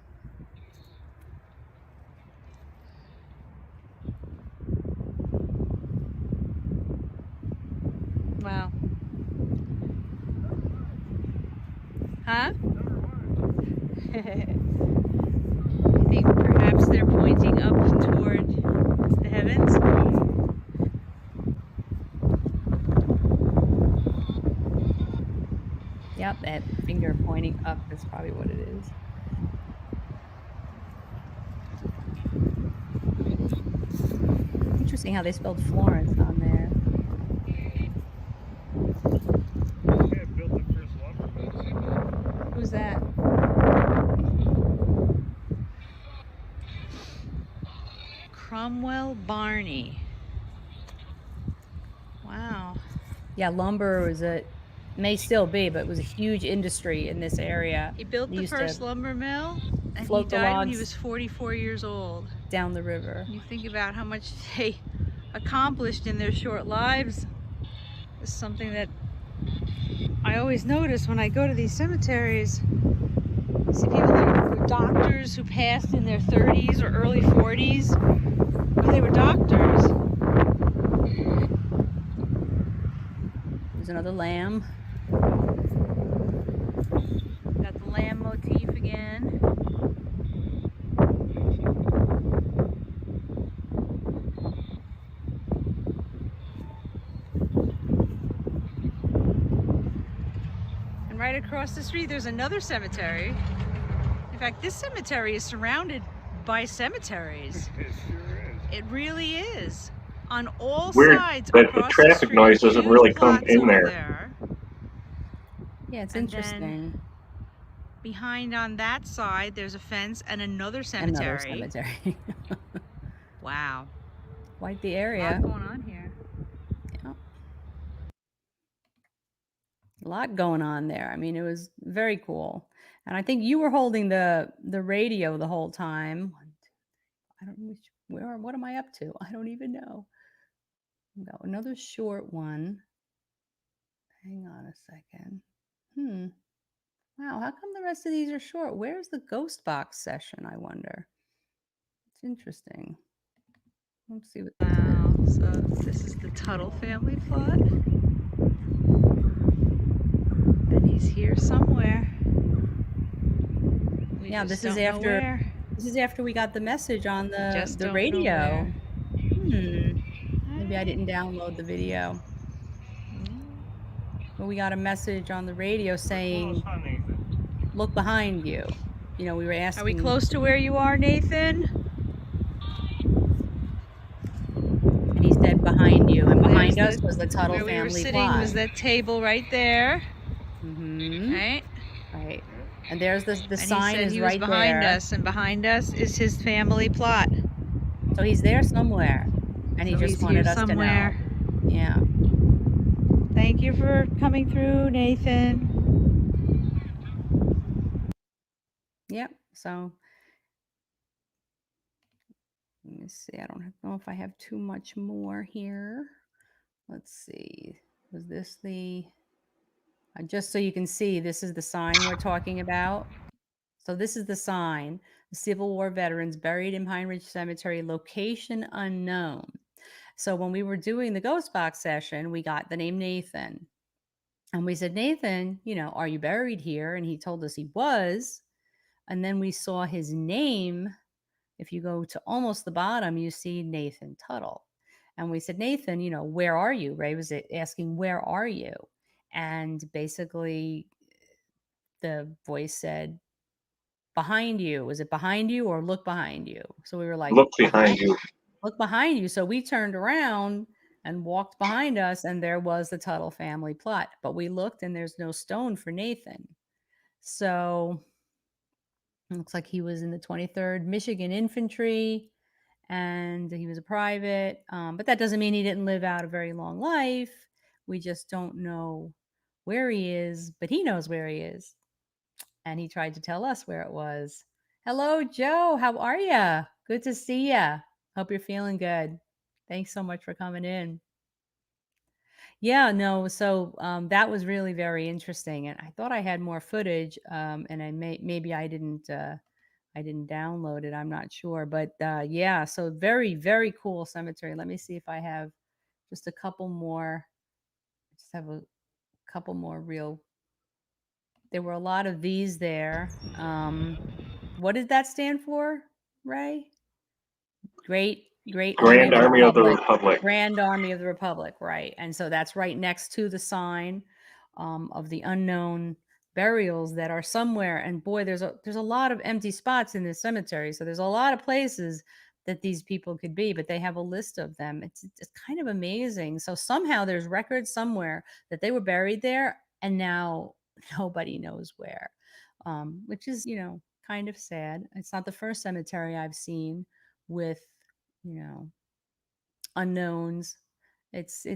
Wow. Huh? I think perhaps they're pointing up toward the heavens. Yep, that finger pointing up is probably what it is. Interesting how they spelled Florence on there. Yeah, built the first lumber mill. Who's that? Cromwell Barney. Wow. Yeah, lumber was may still be, but it was a huge industry in this area. He built They the used first to lumber mill, and he float the died when he logs was 44 years old. down the river. You think about how much they accomplished in their short lives. It's something that I always notice when I go to these cemeteries. I see people that were doctors who passed in their 30s or early 40s, but they were doctors. There's another lamb. Got the lamb motif again. And right across the street there's another cemetery. In fact, this cemetery is surrounded by cemeteries. It sure is. It really is. On all Weird sides that the across traffic street, noise doesn't huge really come plots in over there. Yeah, it's And then interesting. behind on that side, there's a fence and another Another cemetery. cemetery. Wow. Quite the A lot area. going on here. Yeah. A lot going on there. I mean, it was very cool. And I think you were holding the radio the whole time. I don't know what am I up to? I don't even know. We've got another short one. Hang on a second. Wow, how come the rest of these are short? Where's the ghost box session, I wonder? It's interesting. Let's see what this is. Wow. So this is the Tuttle family plot. And he's here somewhere. We Yeah, just this is don't know after where. this is after we got the message on Just the don't know radio. where. Maybe I didn't download the video. But we got a message on the radio saying, look behind you. You know, we were asking. Are we close to where you are, Nathan? And he said behind you. And behind There's us was the Tuttle where we were family sitting plot. was that table right there. Right? Right? And there's the And sign he said is he was right behind there. us, and behind us is his family plot. So he's there somewhere. And he So just he's wanted here us somewhere. to know. Yeah. Thank you for coming through, Nathan. Yep. So let me see. I don't know if I have too much more here. Let's see. Was this the just so you can see, this is the sign we're talking about. So this is the sign, the Civil War veterans buried in Pine Ridge Cemetery, location unknown. So when we were doing the ghost box session, we got the name Nathan. And we said, Nathan, you know, are you buried here? And he told us he was. And then we saw his name. If you go to almost the bottom, you see Nathan Tuttle. And we said, Nathan, you know, where are you? Ray was asking, where are you? And basically the voice said, behind you. Was it behind you or look behind you? So we were like, Look behind you. Look behind you. So we turned around and walked behind us, and there was the Tuttle family plot. But we looked and there's no stone for Nathan. So it looks like he was in the 23rd Michigan Infantry, and he was a private. But that doesn't mean he didn't live out a very long life. We just don't know where he is, but he knows where he is. And he tried to tell us where it was. Hello, Joe. How are you? Good to see you. Hope you're feeling good. Thanks so much for coming in. Yeah, no, so that was really very interesting, and I thought I had more footage, and maybe I didn't download it. I'm not sure, but yeah, so very very cool cemetery. Let me see if I have just a couple more. Just have a couple more real. There were a lot of these there. What did that stand for, Ray? Great Army Grand of the Army of the Republic. Republic. Grand Army of the Republic, right. And so that's right next to the sign of the unknown burials that are somewhere. And boy, there's a lot of empty spots in this cemetery. So there's a lot of places that these people could be, but they have a list of them. It's kind of amazing. So somehow there's records somewhere that they were buried there, and now nobody knows where, which is, kind of sad. It's not the first cemetery I've seen with, you know, unknowns. It's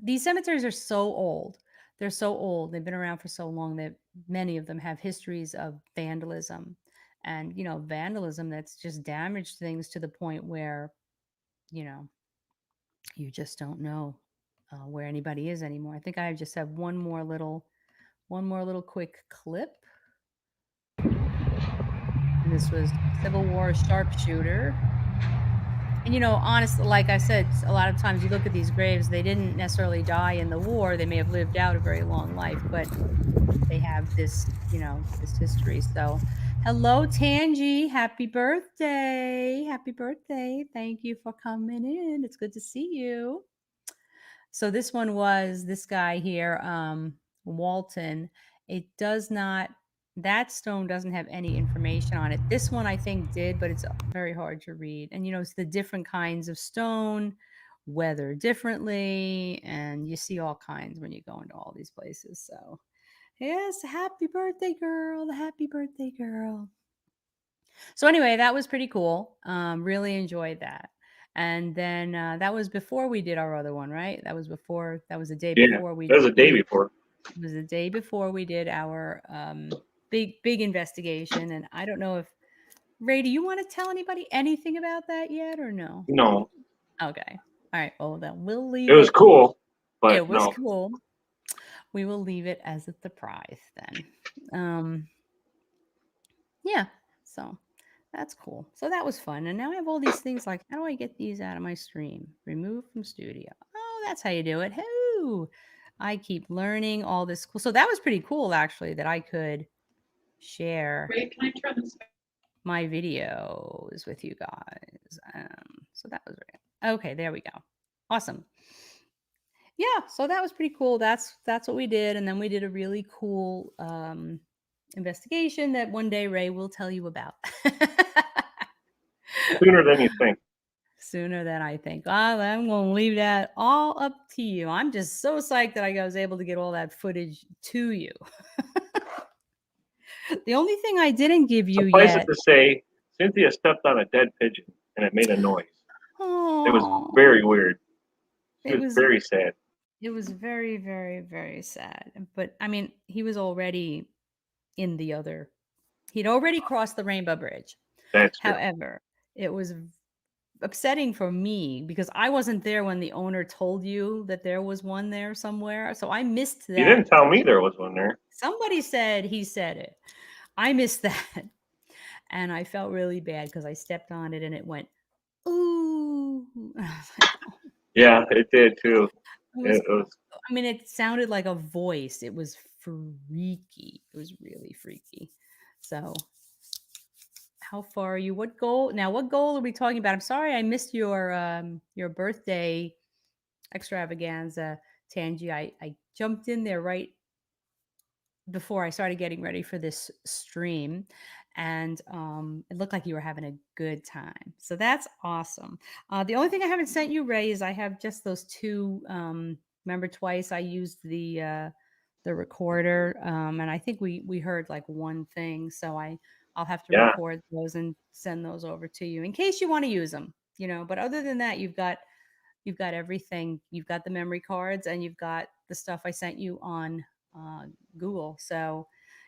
these cemeteries are so old. They're so old. They've been around for so long that many of them have histories of vandalism, and vandalism that's just damaged things to the point where you know you just don't know where anybody is anymore. I think I just have one more little quick clip. And this was Civil War sharpshooter. And honestly, like I said, a lot of times you look at these graves, they didn't necessarily die in the war. They may have lived out a very long life, but they have this history. So, hello, Tangi. Happy birthday. Happy birthday. Thank you for coming in. It's good to see you. So this one was this guy here, Walton. It does not, that stone doesn't have any information on it. This one I think did, but it's very hard to read. And it's the different kinds of stone, weather differently, and you see all kinds when you go into all these places. So yes, happy birthday, girl. The happy birthday girl. So anyway, that was pretty cool. Really enjoyed that. And then that was before we did our other one, right? That was before. That was the day Yeah, before that was a day we. before. It was the day before we did our big investigation. And I don't know if Ray, do you want to tell anybody anything about that yet or no? No, Okay. All right. Well, then we'll it leave was it. cool, but It was no. cool. We will leave it as a surprise then. Yeah. So that's cool. So that was fun. And now I have all these things like, how do I get these out of my stream? Remove from studio. Oh, that's how you do it. Whoo! I keep learning all this cool. So that was pretty cool, actually, that I could share Ray, can I turn this back? my videos with you guys. So that was right. Okay, there we go. Awesome. Yeah, so that was pretty cool. That's what we did, and then we did a really cool investigation that one day Ray will tell you about. Sooner than you think. Sooner than I think. I'm going to leave that all up to you. I'm just so psyched that I was able to get all that footage to you. The only thing I didn't give you Suffice yet. it to say, Cynthia stepped on a dead pigeon and it made a noise. It was Oh, very weird. She it was was very sad. it was very, very, very sad. But I mean, he was already in the other. He'd already crossed the Rainbow Bridge. That's true. However, it was upsetting for me because I wasn't there when the owner told you that there was one there somewhere. So I missed You didn't that. tell me there was one there. Somebody said he said it. I missed that. And I felt really bad because I stepped on it and it went, ooh. I was like, oh. Yeah, it did too. It was, It was I mean, it sounded like a voice. It was freaky. It was really freaky. So how far are you? What goal? Now, what goal are we talking about? I'm sorry I missed your birthday extravaganza, Tangi. I jumped in there right before I started getting ready for this stream, and it looked like you were having a good time. So that's awesome. The only thing I haven't sent you, Ray, is I have just those two. Remember, twice I used the the recorder, and I think we heard like one thing, so I'll have to Yeah. record those and send those over to you in case you want to use them, you know. But other than that, you've got everything. You've got the memory cards and you've got the stuff I sent you on uh, Google. So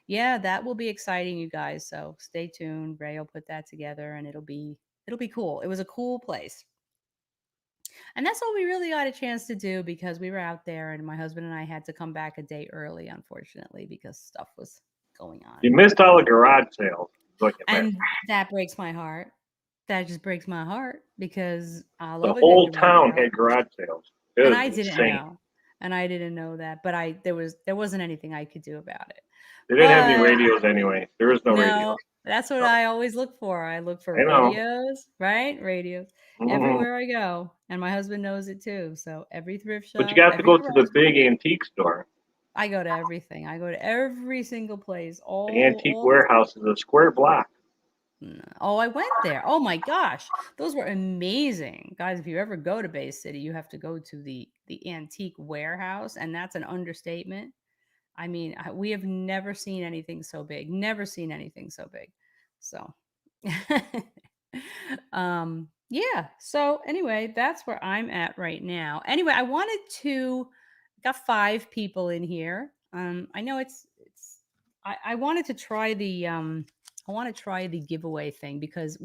yeah, that will be exciting, you guys. So stay tuned. Ray will put that together and it'll be cool. It was a cool place. And that's all we really got a chance to do because we were out there and my husband and I had to come back a day early, unfortunately, because stuff was going on. You missed all the garage sales. Is what you missed. And that breaks my heart. That just breaks my heart because I The love a good whole garage town sale. had garage sales. It And was I didn't insane. know. And I didn't know that, but there wasn't anything I could do about it. They didn't have any But radios anyway. There was no radios. no, that's what No. I always look for. I look for I know. radios, right? Radios Mhm. everywhere I go. And my husband knows it too. So every thrift But you shop, got to every go to the garage, big antique store. I go to everything. I go to every single place. The antique All the warehouse is a square block. Oh, I went there. Oh my gosh. Those were amazing. Guys, if you ever go to Bay City, you have to go to the antique warehouse, and that's an understatement. I mean, we have never seen anything so big. Never seen anything so big. So yeah. So anyway, that's where I'm at right now. Anyway, I wanted to got 5 people in here. I know it's I wanted to try the I want to try the giveaway thing because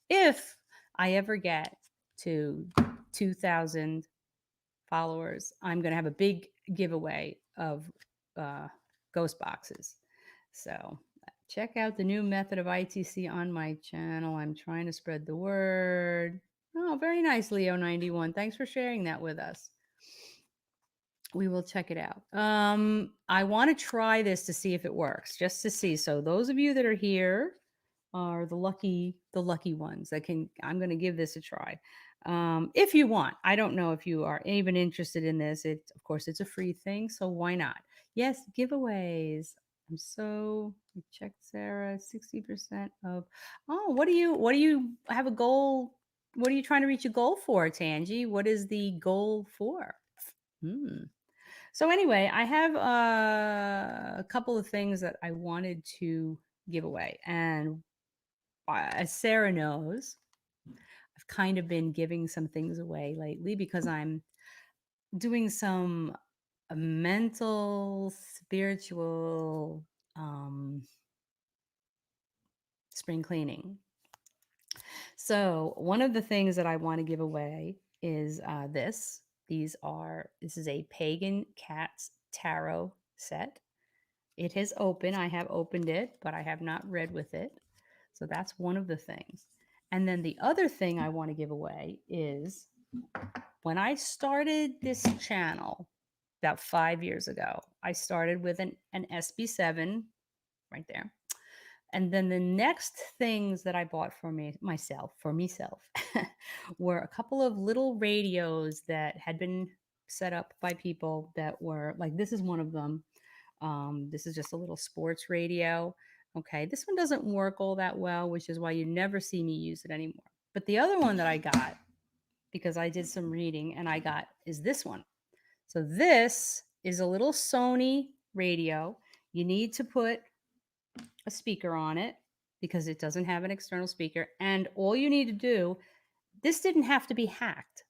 if I ever get to 2,000 followers, I'm going to have a big giveaway of uh, ghost boxes. So check out the new method of ITC on my channel. I'm trying to spread the word. Oh, very nice, Leo91. Thanks for sharing that with us. We will check it out. I want to try this to see if it works, just to see. So those of you that are here are the lucky ones that can. I'm going to give this a try. If you want, I don't know if you are even interested in this. Of course, it's a free thing, so why not? Yes, giveaways. Check Sarah, 60% of. Oh, what do you have a goal? What are you trying to reach a goal for, Tangi? What is the goal for? Hmm. So anyway, I have a couple of things that I wanted to give away, and as Sarah knows, I've kind of been giving some things away lately because I'm doing some mental, spiritual spring cleaning. So one of the things that I want to give away is this. This is a Pagan Cats Tarot set. It has opened. I have opened it, but I have not read with it. So that's one of the things. And then the other thing I want to give away is when I started this channel about 5 years ago, I started with an SB7 right there. And then the next things that I bought for myself, were a couple of little radios that had been set up by people that were like, this is one of them. This is just a little sports radio. Okay, this one doesn't work all that well, which is why you never see me use it anymore. But the other one that I got, because I did some reading and I got, is this one. So this is a little Sony radio. You need to put a speaker on it because it doesn't have an external speaker. And all you need to do, this didn't have to be hacked.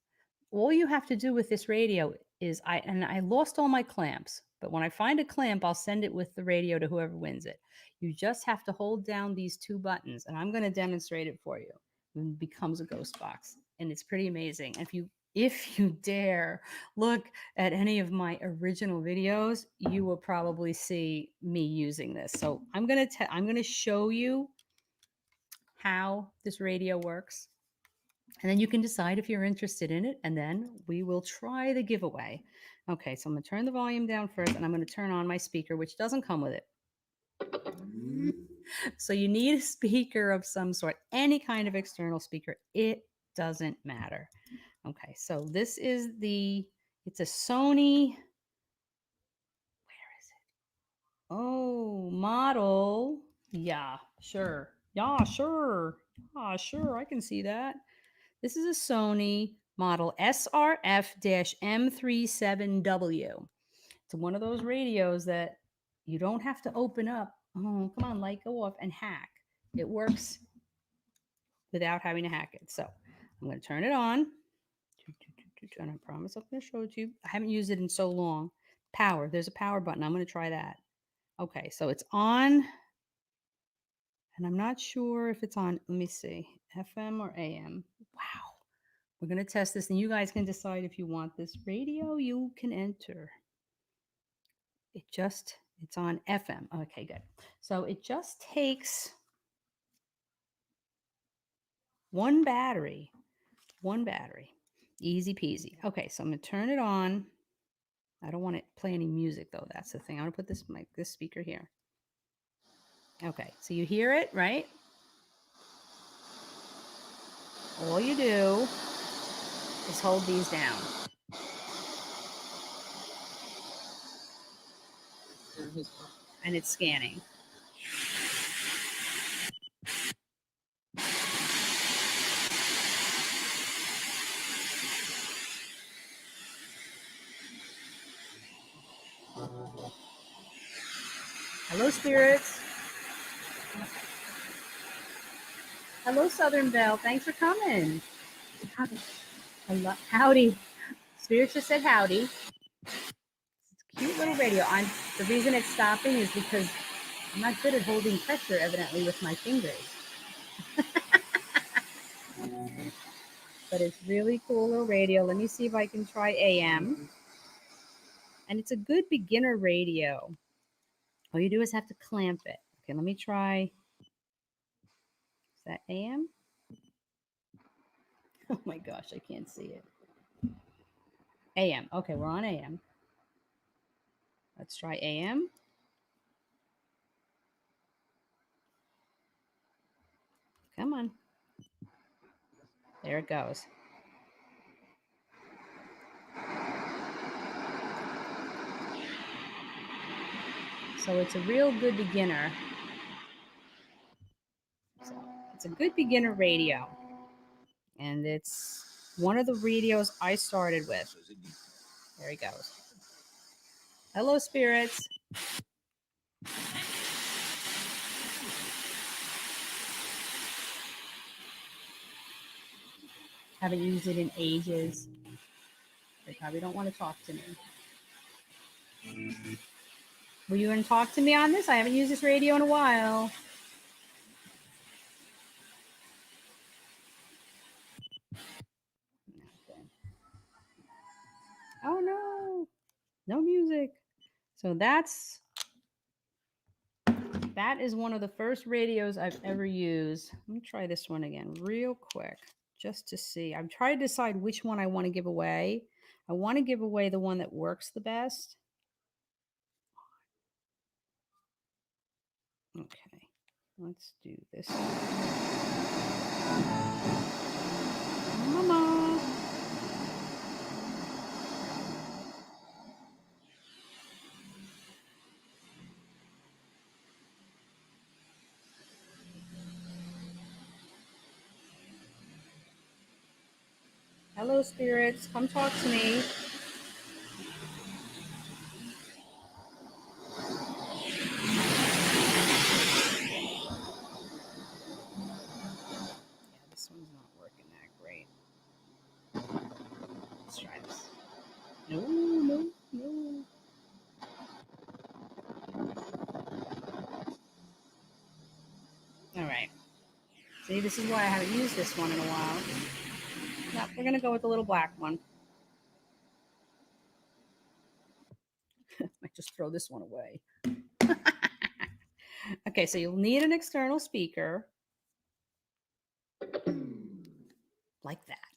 All you have to do with this radio is I lost all my clamps, but when I find a clamp, I'll send it with the radio to whoever wins it. You just have to hold down these 2 buttons, and I'm going to demonstrate it for you. It becomes a ghost box, and it's pretty amazing. And if you dare look at any of my original videos, you will probably see me using this. So I'm going to show you how this radio works. And then you can decide if you're interested in it, and then we will try the giveaway. Okay, so I'm going to turn the volume down first, and I'm going to turn on my speaker, which doesn't come with it. So you need a speaker of some sort, any kind of external speaker. It doesn't matter. Okay, so this is it's a Sony. Where is it? Oh, model. Yeah, sure. Yeah, sure. Ah, sure. I can see that. This is a Sony model SRF-M37W. It's one of those radios that you don't have to open up. Oh, come on, light go off and hack. It works without having to hack it. So I'm going to turn it on. And I promise I'm going to show it to you. I haven't used it in so long. Power. There's a power button. I'm going to try that. Okay, so it's on. And I'm not sure if it's on, let me see, FM or AM. Wow. We're going to test this and you guys can decide if you want this radio. You can enter. It's on FM. Okay, good. So it just takes one battery. Easy peasy. Okay, so I'm going to turn it on. I don't want to play any music though. That's the thing. I'm going to put this speaker here. Okay, so you hear it, right? All you do is hold these down. And it's scanning. Hello, spirits. Hello, Southern Belle. Thanks for coming. Howdy. Spirits just said howdy. It's a cute little radio. The reason it's stopping is because I'm not good at holding pressure, evidently, with my fingers. But it's really cool little radio. Let me see if I can try AM. And it's a good beginner radio. All you do is have to clamp it. Okay, let me try. Is that AM? Oh my gosh, I can't see it. AM. Okay, we're on AM. Let's try AM. Come on. There it goes. So it's a real good beginner. So it's a good beginner radio. And it's one of the radios I started with. There he goes. Hello, spirits. Haven't used it in ages. They probably don't want to talk to me. Were you going to talk to me on this? I haven't used this radio in a while. Oh no, no music. So that is one of the first radios I've ever used. Let me try this one again real quick just to see. I'm trying to decide which one I want to give away. I want to give away the one that works the best. Okay, let's do this. Mama. Hello, spirits. Come talk to me. Yeah, this one's not working that great. Let's try this. No. All right. See, this is why I haven't used this one in a while. No, we're going to go with the little black one. I just throw this one away. Okay, so you'll need an external speaker like that.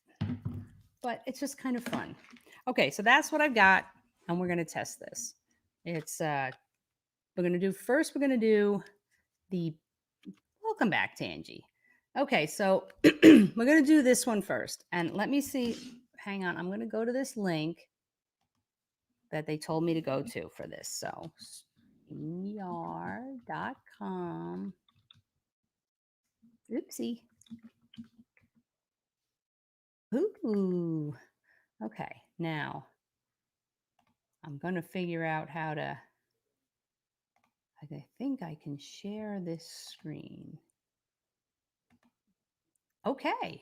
But it's just kind of fun. Okay, so that's what I've got, and we're going to test this. It's we're going to do the welcome back, Tangi. Okay, so we're going to do this one first. And let me see. Hang on. I'm going to go to this link that they told me to go to for this. So er.com. Oopsie. Ooh. Okay, now I'm going to figure out how to. I think I can share this screen. Okay.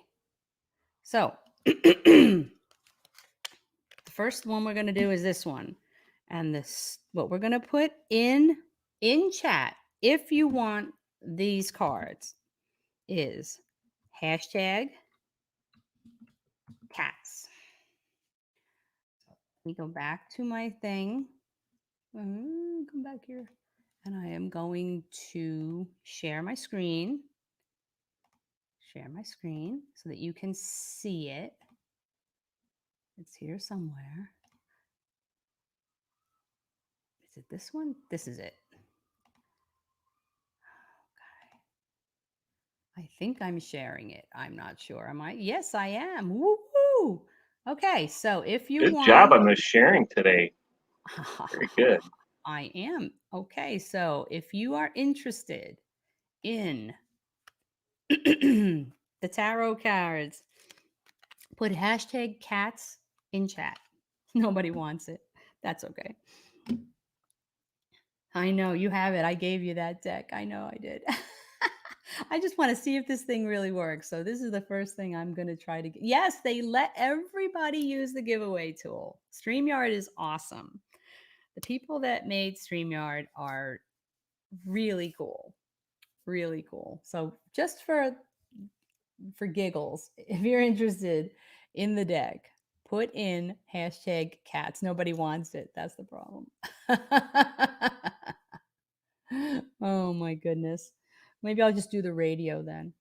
So the first one we're going to do is this one. And this, what we're going to put in chat, if you want these cards, is hashtag cats. Let me go back to my thing. Come back here. And I am going to share my screen. Share my screen so that you can see it. It's here somewhere. Is it this one? This is it. Okay. I think I'm sharing it. I'm not sure. Am I? Yes, I am. Woohoo! Okay, so if you Good want. job on the sharing today. Very good. I am. Okay, so if you are interested in the tarot cards, put hashtag cats in chat. Nobody wants it. That's okay. I know you have it. I gave you that deck. I know I did. I just want to see if this thing really works. So this is the first thing I'm going to try to get. Yes, they let everybody use the giveaway tool. StreamYard is awesome. The people that made StreamYard are really cool. Really cool. So just for giggles, if you're interested in the deck, put in hashtag cats. Nobody wants it. That's the problem. Oh my goodness. Maybe I'll just do the radio then.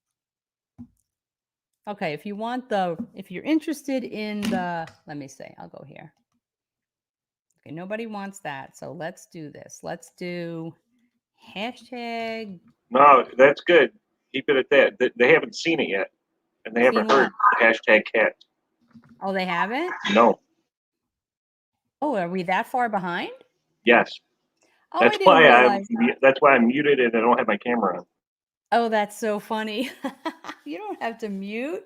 Okay, if you're interested in the, let me see, I'll go here. Okay, nobody wants that. So let's do this. Let's do hashtag. No, that's good. Keep it at that. They haven't seen it yet. And they haven't heard the hashtag cat. Oh, they haven't? No. Oh, are we that far behind? Yes. Oh, That's I didn't why realize that. that's why I'm muted and I don't have my camera on. Oh, that's so funny. You don't have to mute.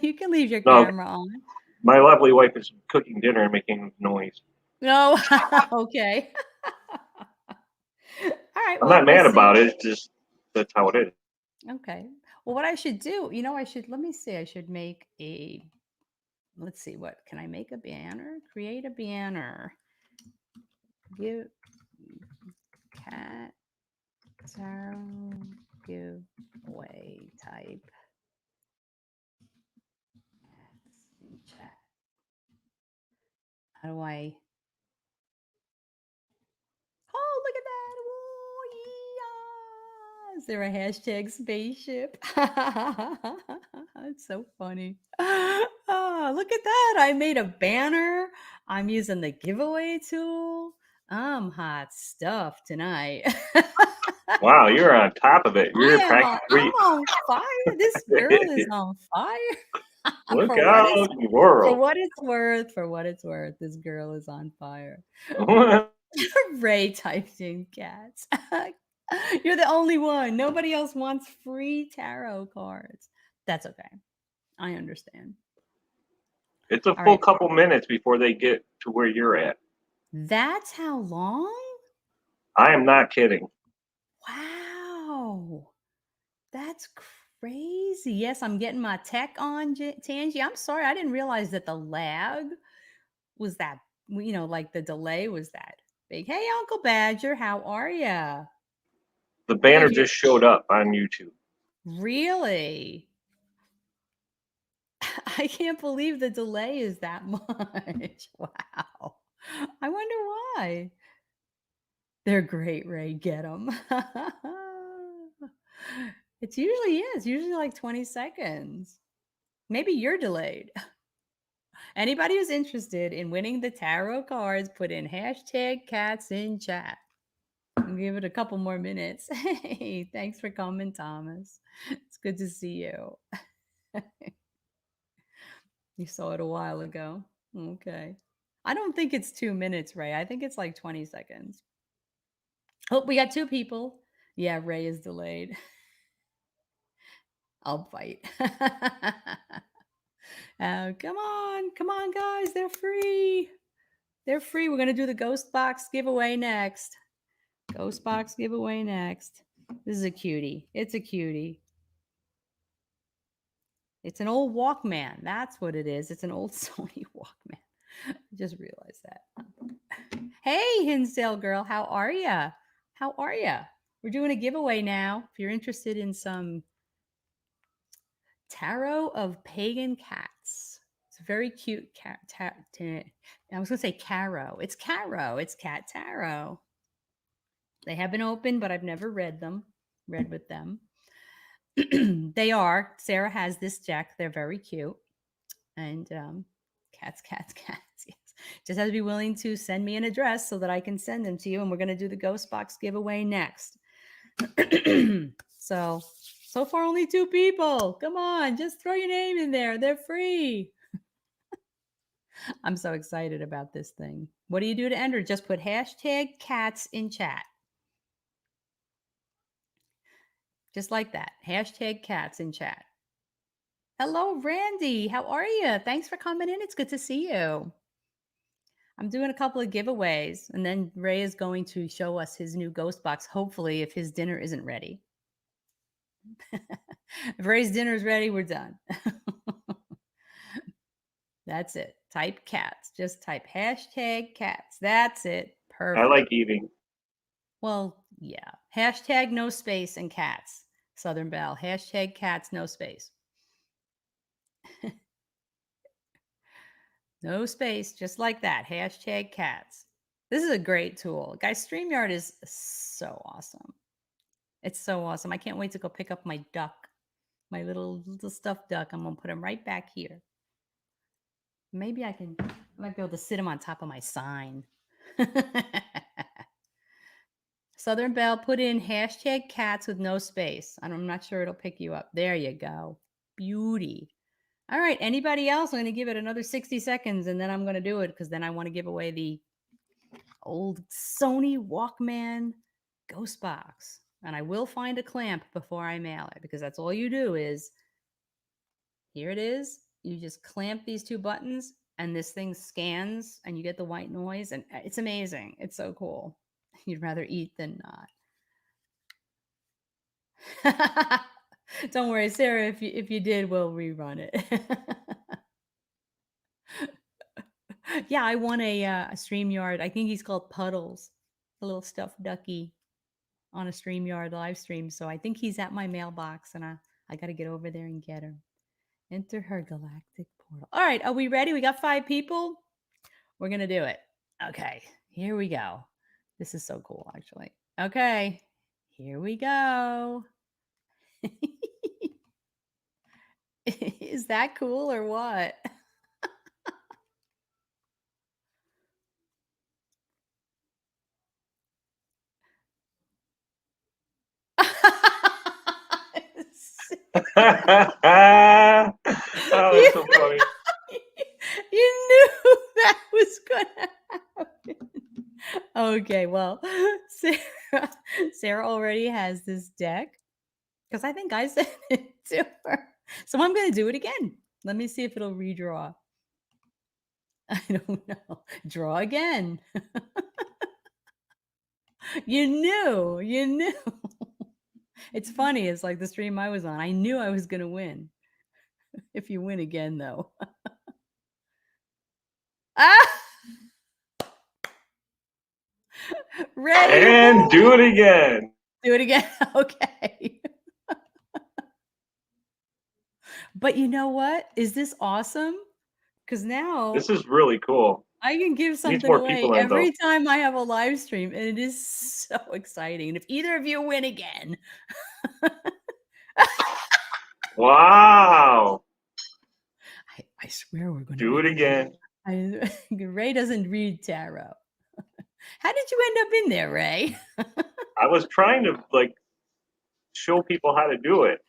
You can leave your No, camera on. my lovely wife is cooking dinner and making noise. No, okay. All right. I'm Well, not we'll mad see. about it. It's just that's how it is. Okay. Well, what I should do, let me see. I should make let's see, what can I make a banner? Create a banner. Give cat tarot giveaway type. Chat. How do I? Oh, look at that. Oh, yeah. Is there a hashtag spaceship? It's so funny. Oh, look at that. I made a banner. I'm using the giveaway tool. I'm hot stuff tonight. Wow, you're on top of it. You're I'm practically. on fire. This girl is on fire. Look For what out, world. for what it's worth, this girl is on fire. Well, Ray typed in cats. You're the only one. Nobody else wants free tarot cards. That's okay. I understand. it's a All full right. couple minutes before they get to where you're at. That's how long? I am not kidding. Wow. That's crazy. Yes, I'm getting my tech on, Tangi. I'm sorry. I didn't realize that the lag was that, like the delay was that big. Hey, Uncle Badger, how are you? The banner just showed up on YouTube. Really? I can't believe the delay is that much. Wow. I wonder why. They're great, Ray. Get them. It's usually like 20 seconds. Maybe you're delayed. Anybody who's interested in winning the tarot cards, put in hashtag cats in chat. I'll give it a couple more minutes. Hey, thanks for coming, Thomas. It's good to see you. You saw it a while ago. Okay. I don't think it's 2 minutes, Ray. I think it's like 20 seconds. Oh, we got 2 people. Yeah, Ray is delayed. I'll bite. Come on, guys. They're free. They're free. We're going to do the ghost box giveaway next. Ghost box giveaway next. This is a cutie. It's a cutie. It's an old Walkman. That's what it is. It's an old Sony Walkman. I just realized that. Hey, Hinsdale girl. How are ya? How are ya? We're doing a giveaway now. If you're interested in some Tarot of Pagan Cats. It's a very cute cat. I was going to say Caro. It's Caro. It's Cat Tarot. They have been open, but I've never read with them. They are. Sarah has this deck. They're very cute. And cats. Yes. Just have to be willing to send me an address so that I can send them to you. And we're going to do the ghost box giveaway next. So far only 2 people. Come on, just throw your name in there. They're free. I'm so excited about this thing. What do you do to enter? Just put hashtag cats in chat. Just like that. Hashtag cats in chat. Hello, Randy. How are you? Thanks for coming in. It's good to see you. I'm doing a couple of giveaways, and then Ray is going to show us his new ghost box, hopefully, if his dinner isn't ready. If Ray's dinner is ready, we're done. That's it. Type cats. Just type hashtag cats. That's it. Perfect. I like eating. Well, yeah. Hashtag no space and cats. Southern Belle. Hashtag cats, no space. No space, just like that. Hashtag cats. This is a great tool. Guys, StreamYard is so awesome. It's so awesome. I can't wait to go pick up my duck, my little stuffed duck. I'm going to put him right back here. Maybe I might be able to sit him on top of my sign. Southern Belle, put in hashtag cats with no space. I'm not sure it'll pick you up. There you go. Beauty. All right. Anybody else? I'm going to give it another 60 seconds and then I'm going to do it because then I want to give away the old Sony Walkman ghost box. And I will find a clamp before I mail it because that's all you do is, here it is. You just clamp these 2 buttons and this thing scans and you get the white noise and it's amazing. It's so cool. You'd rather eat than not. Don't worry, Sarah, if you did, we'll rerun it. Yeah, I won a StreamYard. I think he's called Puddles, a little stuffed ducky on a StreamYard live stream. So I think he's at my mailbox and I got to get over there and get him. Enter her galactic portal. All right, are we ready? We got 5 people. We're going to do it. Okay, here we go. This is so cool, actually. Okay, here we go. Is that cool or what? Oh, that's so funny. You knew that was gonna happen. Okay, well, Sarah already has this deck because I think I sent it to her. So I'm going to do it again. Let me see if it'll redraw. I don't know. Draw again. You knew. It's funny. It's like the stream I was on. I knew I was going to win. If you win again, though. Ah! Ready? And do it again. Do it again. Okay. But you know what? Is this awesome? Because now This is really cool. I can give something more away people in, though. every time I have a live stream, and it is so exciting. And if either of you win again, Wow. I swear we're going to Do it again. Ray doesn't read tarot. How did you end up in there, Ray? I was trying to show people how to do it,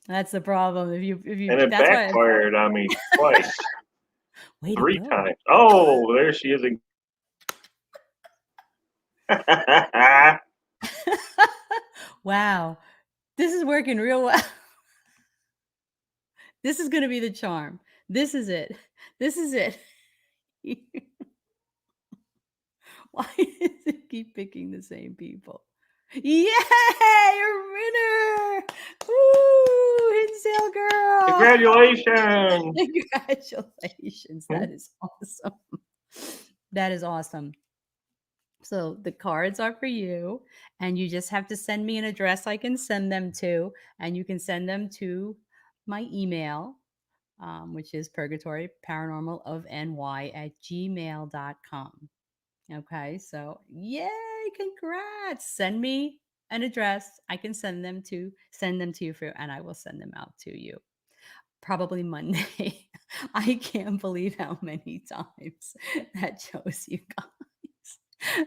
That's the problem. If you, and it that's why. backfired on me twice, Way to 3 go. times. Oh, there she is again. Wow, this is working real well. This is going to be the charm. This is it. This is it. Why does it keep picking the same people? Yay! A winner! Woo! Hidden Sale Girl! Congratulations! Congratulations. That is awesome. That is awesome. So the cards are for you, and you just have to send me an address I can send them to, and you can send them to my email, which is purgatoryparanormalofny@gmail.com. Okay, so yay, congrats. Send me an address. I can send them to you for, and I will send them out to you. Probably Monday. I can't believe how many times that shows you guys.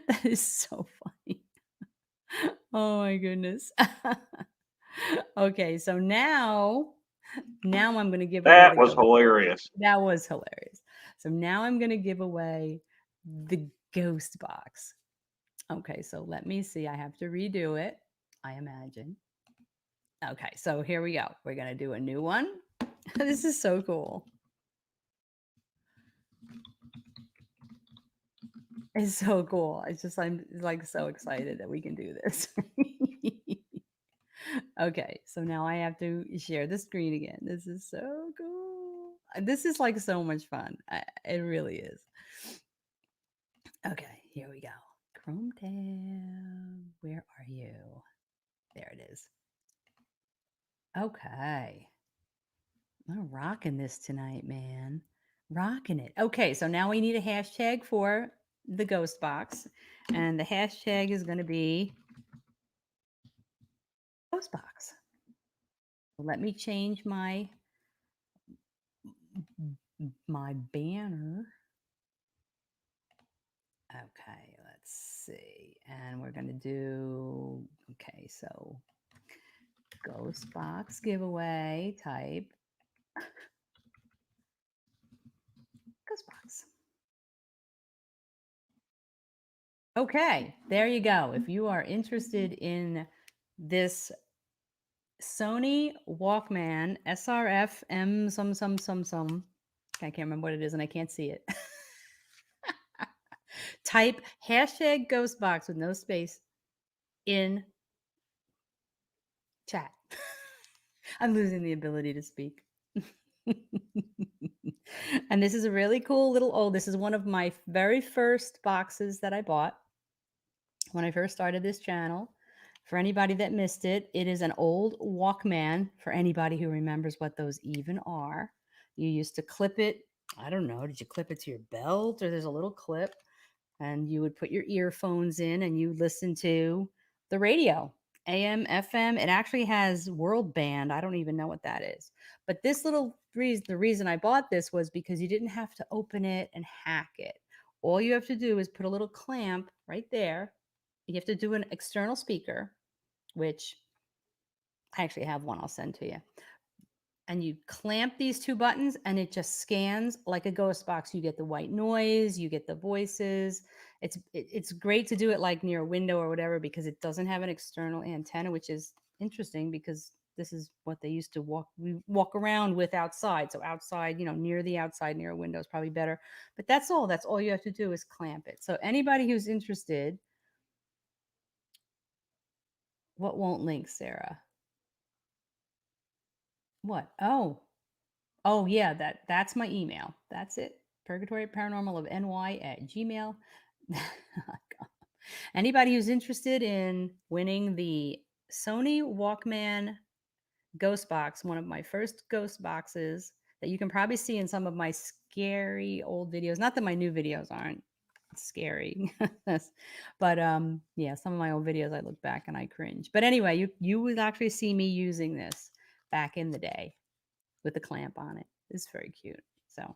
That is so funny. Oh my goodness. Okay, so now I'm going to give away That the was ghost. hilarious. That was hilarious. So now I'm going to give away the ghost box. Okay, so let me see. I have to redo it, I imagine. Okay, so here we go. We're going to do a new one. This is so cool. It's so cool. It's just, I'm like so excited that we can do this. Okay, so now I have to share the screen again. This is so cool. This is like so much fun. It really is. Okay, here we go. Chrome tab. Where are you? There it is. Okay. I'm rocking this tonight, man. Rocking it. Okay, so now we need a hashtag for the ghost box. And the hashtag is going to be ghost box. Let me change my banner. Okay, let's see. And we're going to do, okay, so ghost box giveaway type. Ghost box. Okay, there you go. If you are interested in this Sony Walkman SRF M some, I can't remember what it is and I can't see it. Type hashtag ghost box with no space in chat. I'm losing the ability to speak. And this is a really cool little, this is one of my very first boxes that I bought when I first started this channel. For anybody that missed it, it is an old Walkman. For anybody who remembers what those even are, you used to clip it. I don't know. Did you clip it to your belt, or there's a little clip, and you would put your earphones in and you listen to the radio, AM, FM. It actually has world band. I don't even know what that is. But this little reason, the reason I bought this was because you didn't have to open it and hack it. All you have to do is put a little clamp right there. You have to do an external speaker, which I actually have one I'll send to you. And you clamp these two buttons and it just scans like a ghost box. You get the white noise, you get the voices. It's great to do it like near a window or whatever, because it doesn't have an external antenna, which is interesting because this is what they used to walk around with outside. So outside, near the outside, near a window is probably better. But that's all you have to do is clamp it. So anybody who's interested, what won't link, Sarah? What? Oh yeah, that's my email. That's it. Purgatory Paranormal of NY@gmail. Anybody who's interested in winning the Sony Walkman Ghost Box, one of my first ghost boxes that you can probably see in some of my scary old videos. Not that my new videos aren't scary, but yeah, some of my old videos I look back and I cringe. But anyway, you would actually see me using this back in the day with the clamp on it. It's very cute. So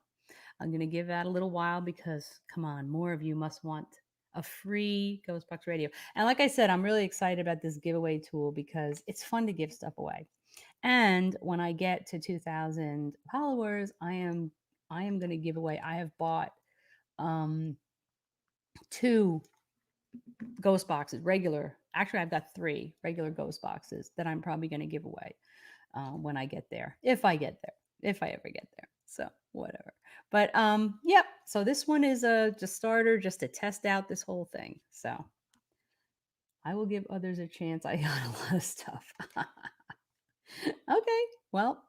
I'm going to give that a little while because, come on, more of you must want a free Ghostbox radio. And like I said, I'm really excited about this giveaway tool because it's fun to give stuff away. And when I get to 2,000 followers, I am going to give away. I have bought 2 ghost boxes, regular. Actually, I've got 3 regular ghost boxes that I'm probably going to give away when I get there, if I ever get there. So whatever. But yep. So this one is a just starter, just to test out this whole thing. So I will give others a chance. I got a lot of stuff. Okay. Well,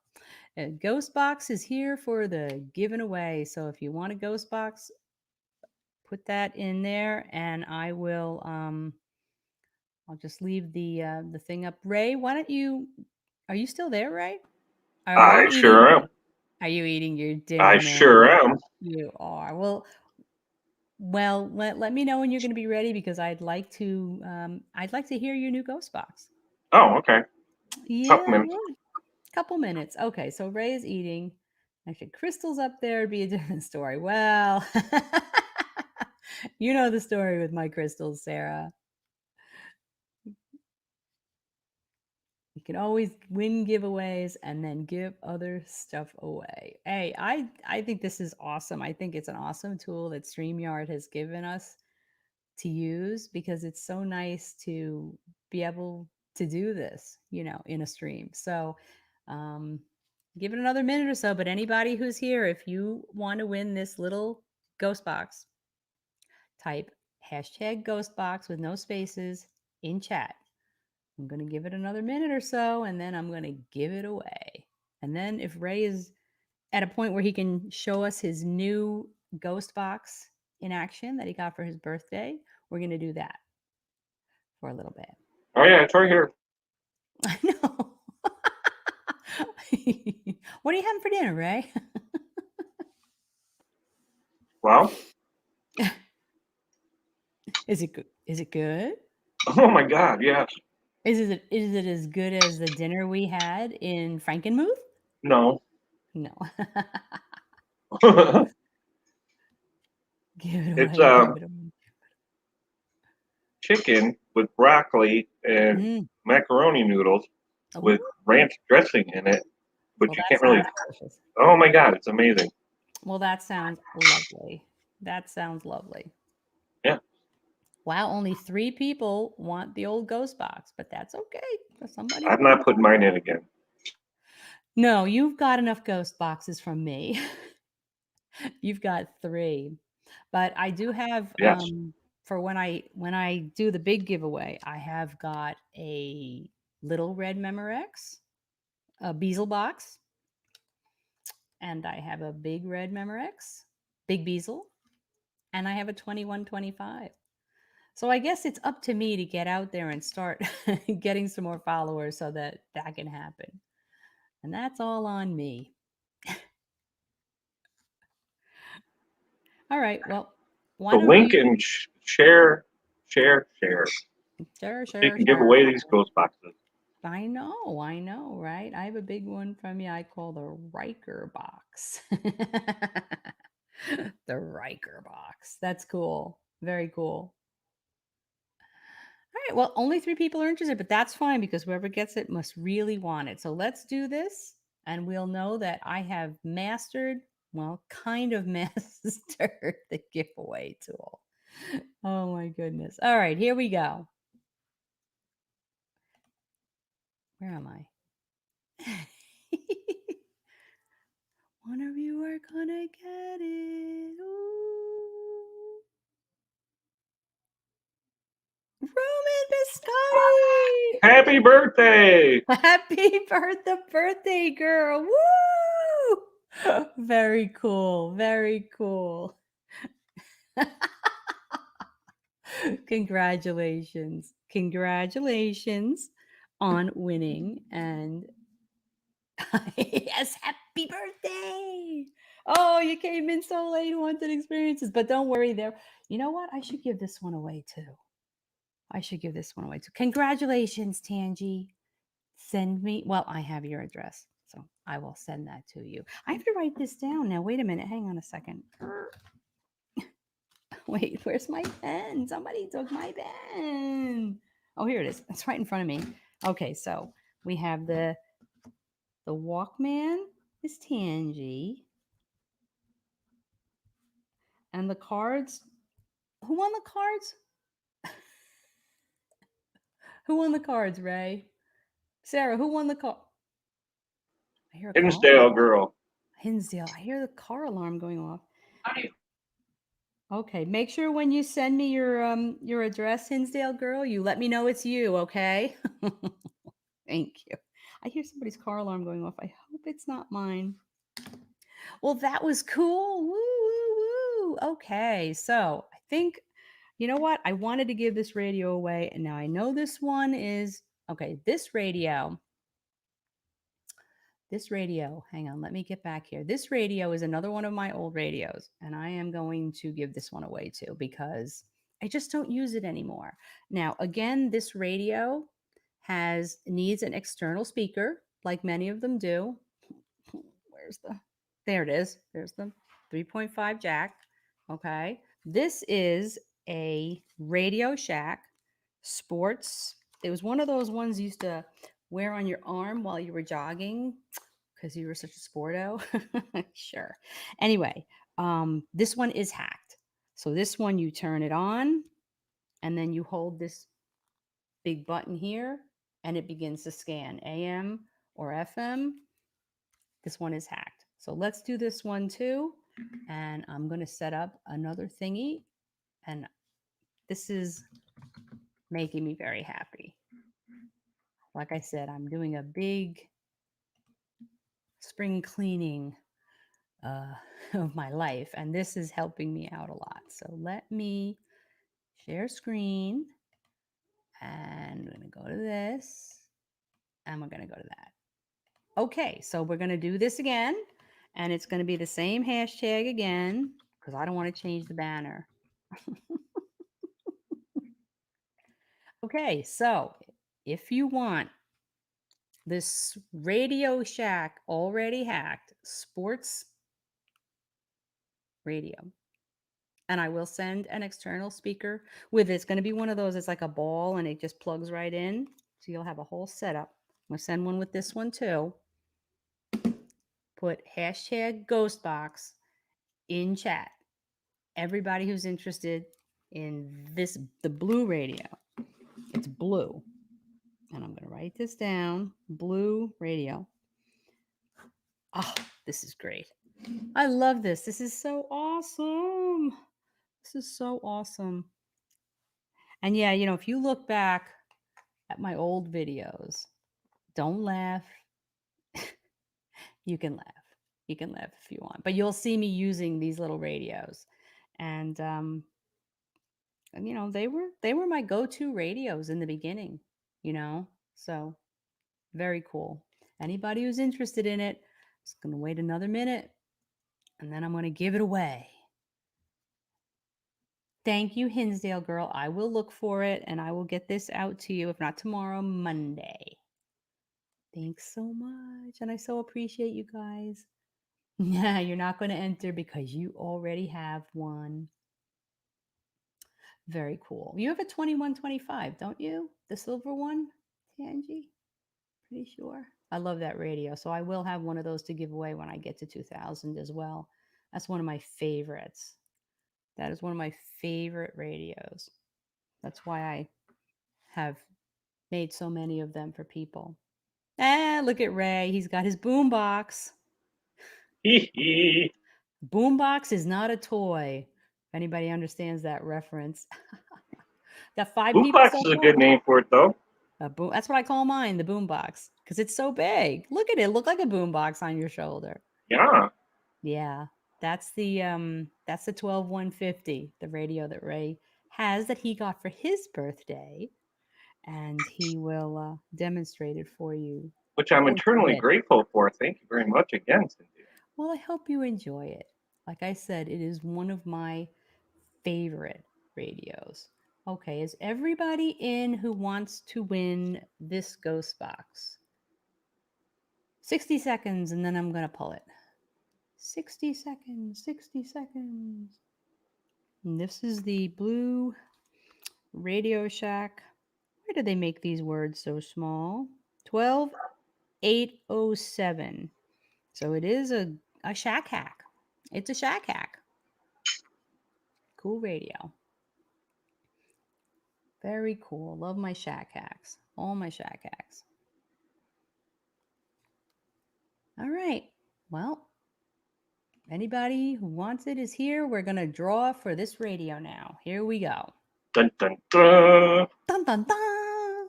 a ghost box is here for the giving away. So if you want a ghost box, put that in there, and I will. I'll just leave the thing up. Ray, why don't you? Are you still there, Ray? Are I you eating? sure am. Are you eating your I dinner, sure man? am. You are. Well, let me know when you're going to be ready because I'd like to hear your new ghost box. Oh, okay. Couple Yeah, minutes. yeah. Couple minutes. Okay, so Ray is eating. Actually, Crystal's up there. It'd be a different story. Well, you know the story with my crystals, Sarah. You can always win giveaways and then give other stuff away. Hey, I think this is awesome. I think it's an awesome tool that StreamYard has given us to use because it's so nice to be able to do this, in a stream. So, um, give it another minute or so. But anybody who's here, if you want to win this little ghost box, type hashtag ghost box with no spaces in chat. I'm going to give it another minute or so, and then I'm going to give it away. And then if Ray is at a point where he can show us his new ghost box in action that he got for his birthday, we're going to do that for a little bit. Oh yeah, it's right here. I know. What are you having for dinner, Ray? Well, Is it good? Is it good? oh my God, yes. Is it as good as the dinner we had in Frankenmuth? No. No. It's Give it away. Give it away. chicken with broccoli and Mm. macaroni noodles with Ooh. ranch dressing in it, but Well, you that can't really. sounds delicious. Oh my God, it's amazing. Well, that sounds lovely. That sounds lovely. Yeah. Wow, only 3 people want the old ghost box, but that's okay. For somebody I'm who not wants putting mine in again. No, you've got enough ghost boxes from me. You've got 3. But I do have Yes. for when I do the big giveaway, I have got a little red Memorex, a Beazle box, and I have a big red Memorex, big Beazle, and I have a 2125. So I guess it's up to me to get out there and start getting some more followers so that that can happen. And that's all on me. All right. Well, why So don't link you and share. Sure, So you sure, can give sure. away these ghost boxes. I know, right? I have a big one from you I call the Riker box. The Riker box. That's cool. Very cool. All right. Well, only 3 people are interested, but that's fine because whoever gets it must really want it. So let's do this, and we'll know that I have mastered, well, kind of mastered the giveaway tool. Oh my goodness. All right, here we go. Where am I? One of you are gonna get it. Ooh. Roman Biscotti! Happy birthday! Happy birthday, girl! Woo! Very cool. Very cool. Congratulations. Congratulations on winning. And yes, happy birthday. Oh, you came in so late, wanted experiences. But don't worry there. You know what? I should give this one away too. I should give this one away too. Congratulations, Tangi. Send me, well, I have your address, so I will send that to you. I have to write this down now. Wait a minute. Hang on a second. Wait, where's my pen? Somebody took my pen. Oh, here it is. It's right in front of me. Okay, so we have the Walkman is Tangi. And the cards, who won the cards? Who won the cards, Ray? Sarah, who won the card? I hear a call. Hinsdale girl. Hinsdale, I hear the car alarm going off. How do you- Okay, make sure when you send me your address, Hinsdale girl, you let me know it's you, okay? Thank you. I hear somebody's car alarm going off. I hope it's not mine. Well, that was cool. Woo, woo, woo. Okay, so I think, you know what? I wanted to give this radio away, and now I know this one is okay. This radio, hang on, let me get back here. This radio is another one of my old radios, and I am going to give this one away too because I just don't use it anymore. Now, again, this radio needs an external speaker, like many of them do. There it is. There's the 3.5 jack. Okay. This is a Radio Shack Sports. It was one of those ones you used to wear on your arm while you were jogging because you were such a sporto. Sure. Anyway, this one is hacked. So this one, you turn it on and then you hold this big button here and it begins to scan AM or FM. This one is hacked. So let's do this one too. And I'm going to set up another thingy. And this is making me very happy. Like I said, I'm doing a big spring cleaning of my life, and this is helping me out a lot. So let me share screen, and we're going to go to this, and we're going to go to that. Okay, so we're going to do this again, and it's going to be the same hashtag again because I don't want to change the banner. Okay, so if you want this Radio Shack already hacked sports radio, and I will send an external speaker with it. It's going to be one of those, it's like a ball and it just plugs right in. So you'll have a whole setup. I'm going to send one with this one too. Put hashtag Ghostbox in chat. Everybody who's interested in this, the blue radio, it's blue. And I'm going to write this down, blue radio. Oh, this is great. I love this. This is so awesome. This is so awesome. And yeah, you know, if you look back at my old videos, don't laugh. You can laugh. You can laugh if you want, but you'll see me using these little radios. And you know, they were my go-to radios in the beginning, you know. So, very cool. Anybody who's interested in it, just going to wait another minute and then I'm going to give it away. Thank you, Hinsdale girl. I will look for it and I will get this out to you, if not tomorrow, Monday. Thanks so much. And I so appreciate you guys. Yeah, you're not going to enter because you already have one. Very cool. You have a 2125, don't you? The silver one, Tangi? Pretty sure. I love that radio. So I will have one of those to give away when I get to 2000 as well. That's one of my favorites. That is one of my favorite radios. That's why I have made so many of them for people. Ah, look at Ray. He's got his boombox. Hee hee. Boombox is not a toy. If anybody understands that reference. Got 5 people Boombox so is a far. good name for it, though. That's what I call mine, the boombox, because it's so big. Look at it. Look like a boombox on your shoulder. Yeah. Yeah. That's the 12150, the radio that Ray has that he got for his birthday. And he will demonstrate it for you. Which I'm eternally grateful for. Thank you very much again, Cynthia. Well, I hope you enjoy it. Like I said, it is one of my favorite radios. Okay, is everybody in who wants to win this ghost box? 60 seconds and then I'm going to pull it. 60 seconds, 60 seconds. And this is the blue Radio Shack. Why do they make these words so small? 12807. So it is a shack hack. It's a shack hack. Cool radio. Very cool. Love my shack hacks. All my shack hacks. All right. Well, Anybody who wants it is here. We're going to draw for this radio now. Here we go. Dun, dun, dun. Dun, dun, dun.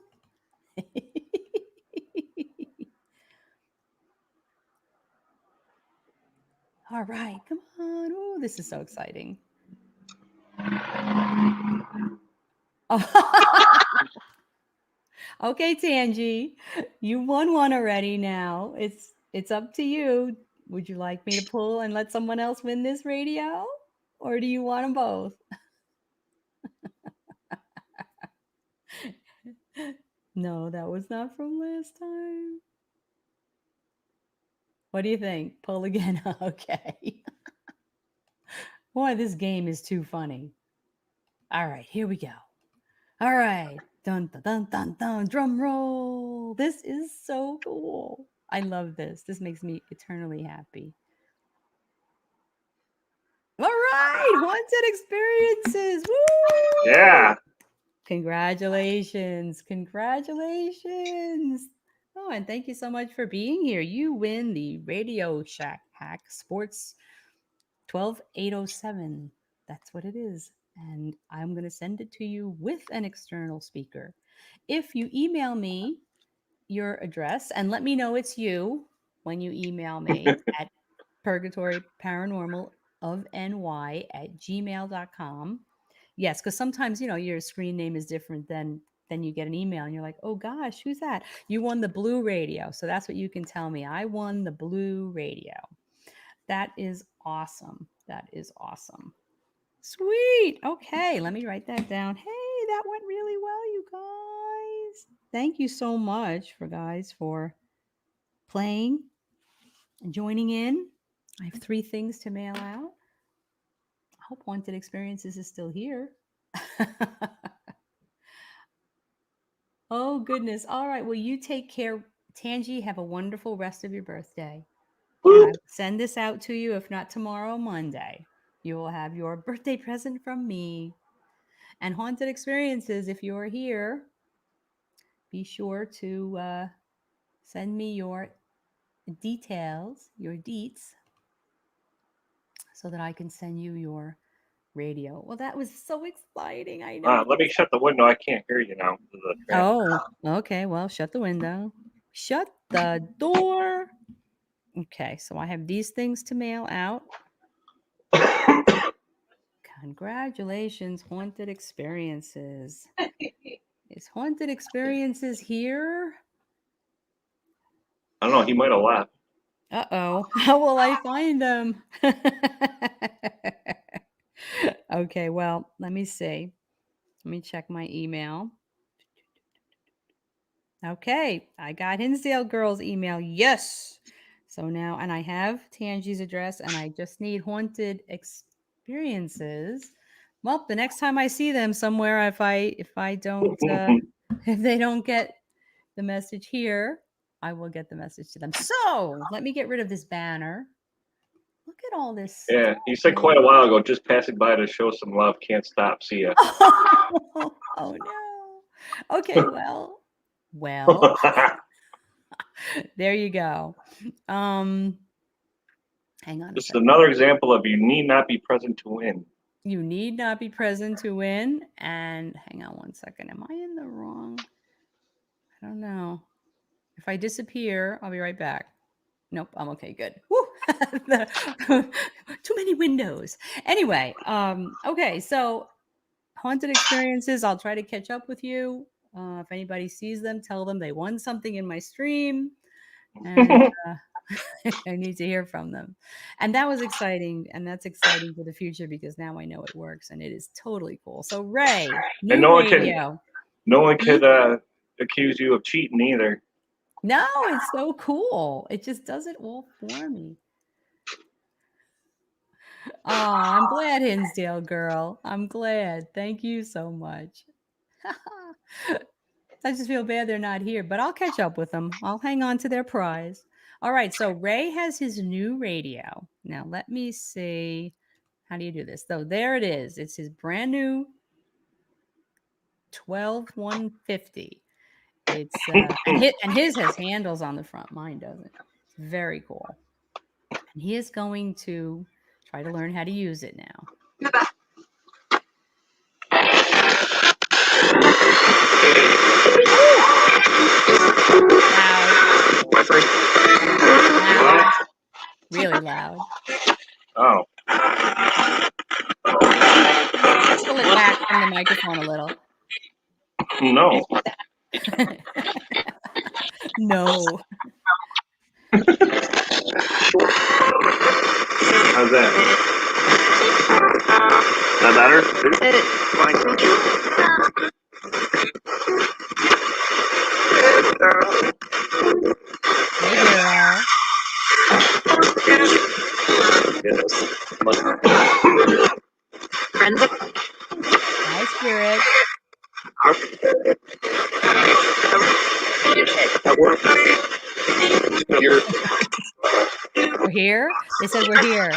All right, come on. Oh, this is so exciting. Okay, Tangi, you won one already now. It's up to you. Would you like me to pull and let someone else win this radio? Or do you want them both? No, that was not from last time. What do you think? Pull again. Okay. Boy, this game is too funny. All right, here we go. All right. Dun, dun, dun, dun, dun. Drum roll. This is so cool. I love this. This makes me eternally happy. All right. Haunted experiences. Woo! Yeah. Congratulations. Congratulations. Oh, and thank you so much for being here. You win the Radio Shack Hack Sports 12807. That's what it is. And I'm going to send it to you with an external speaker. If you email me your address and let me know it's you when you email me at purgatoryparanormalofny@gmail.com. Yes, because sometimes, your screen name is different than you get an email and you're like, oh gosh, who's that? You won the blue radio. So that's what you can tell me. I won the blue radio. That is awesome. That is awesome. Sweet. Okay, let me write that down. Hey, that went really well, you guys. Thank you so much for playing and joining in. I have 3 things to mail out. I hope Haunted Experiences is still here. Oh, goodness. All right. Well, you take care. Tangi, have a wonderful rest of your birthday. And I'll send this out to you, if not tomorrow, Monday. You will have your birthday present from me. And Haunted Experiences, if you're here, be sure to send me your details, your deets, so that I can send you your radio. Well, that was so exciting. I know. Let me shut the window. I can't hear you now. Oh, okay. Well, shut the window. Shut the door. Okay, so I have these things to mail out. Congratulations, Haunted Experiences. Is Haunted Experiences here? I don't know. He might have left. Uh-oh. How will I find them? Okay, well, let me see. Let me check my email. Okay, I got Hinsdale Girls' email. Yes. So now, and I have Tangi's address, and I just need Haunted Experiences. Well, the next time I see them somewhere, if I don't if they don't get the message here, I will get the message to them. So let me get rid of this banner. Look at all this. Yeah, you said quite a while ago, just passing by to show some love. Can't stop. See ya. Oh no. Okay, well, there you go. Hang on. Just another example of you need not be present to win. You need not be present to win. And hang on one second. Am I in the wrong? I don't know. If I disappear, I'll be right back. Nope, I'm okay. Good. Woo! Too many windows. Anyway, okay, so Haunted Experiences, I'll try to catch up with you. If anybody sees them, tell them they won something in my stream. And I need to hear from them. And that was exciting. And that's exciting for the future because now I know it works and it is totally cool. So Ray, new And no one radio. could accuse you of cheating either. No, it's so cool. It just does it all for me. Oh, I'm glad, Hinsdale girl. I'm glad. Thank you so much. I just feel bad they're not here, but I'll catch up with them. I'll hang on to their prize. All right, so Ray has his new radio. Now, let me see. How do you do this? So there it is. It's his brand new 12150. It's and his has handles on the front. Mine doesn't. It's very cool. And he is going to try to learn how to use it now. Loud. Really loud. Oh. Let's pull it back from the microphone a little. No. No. How's that? Is that better? Hey, hero. Hi, spirit. We're here? They said we're here.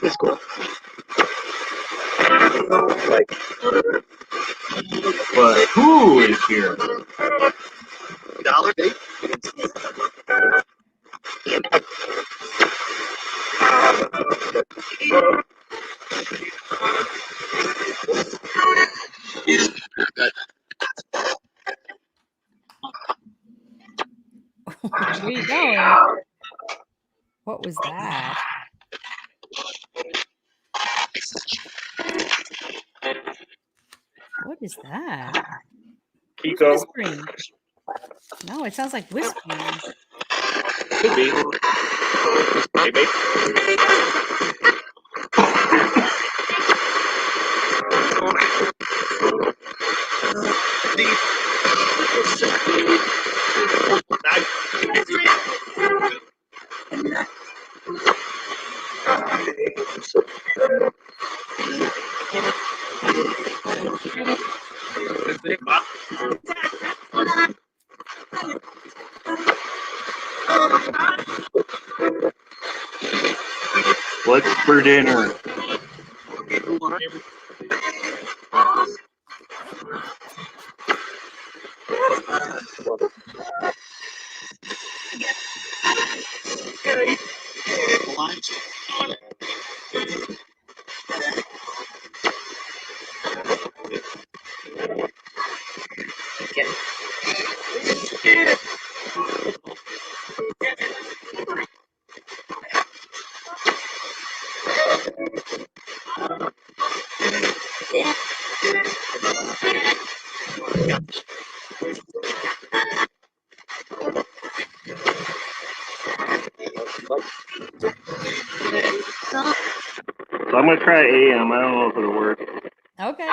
It's cool. But who is here? Dollar day. Where are you going? What was that? What is that? Who's Kiko. whispering? No, it sounds like whispering. Could be. Maybe. What's for dinner? So I'm gonna try AM. I don't know if it'll work. Okay.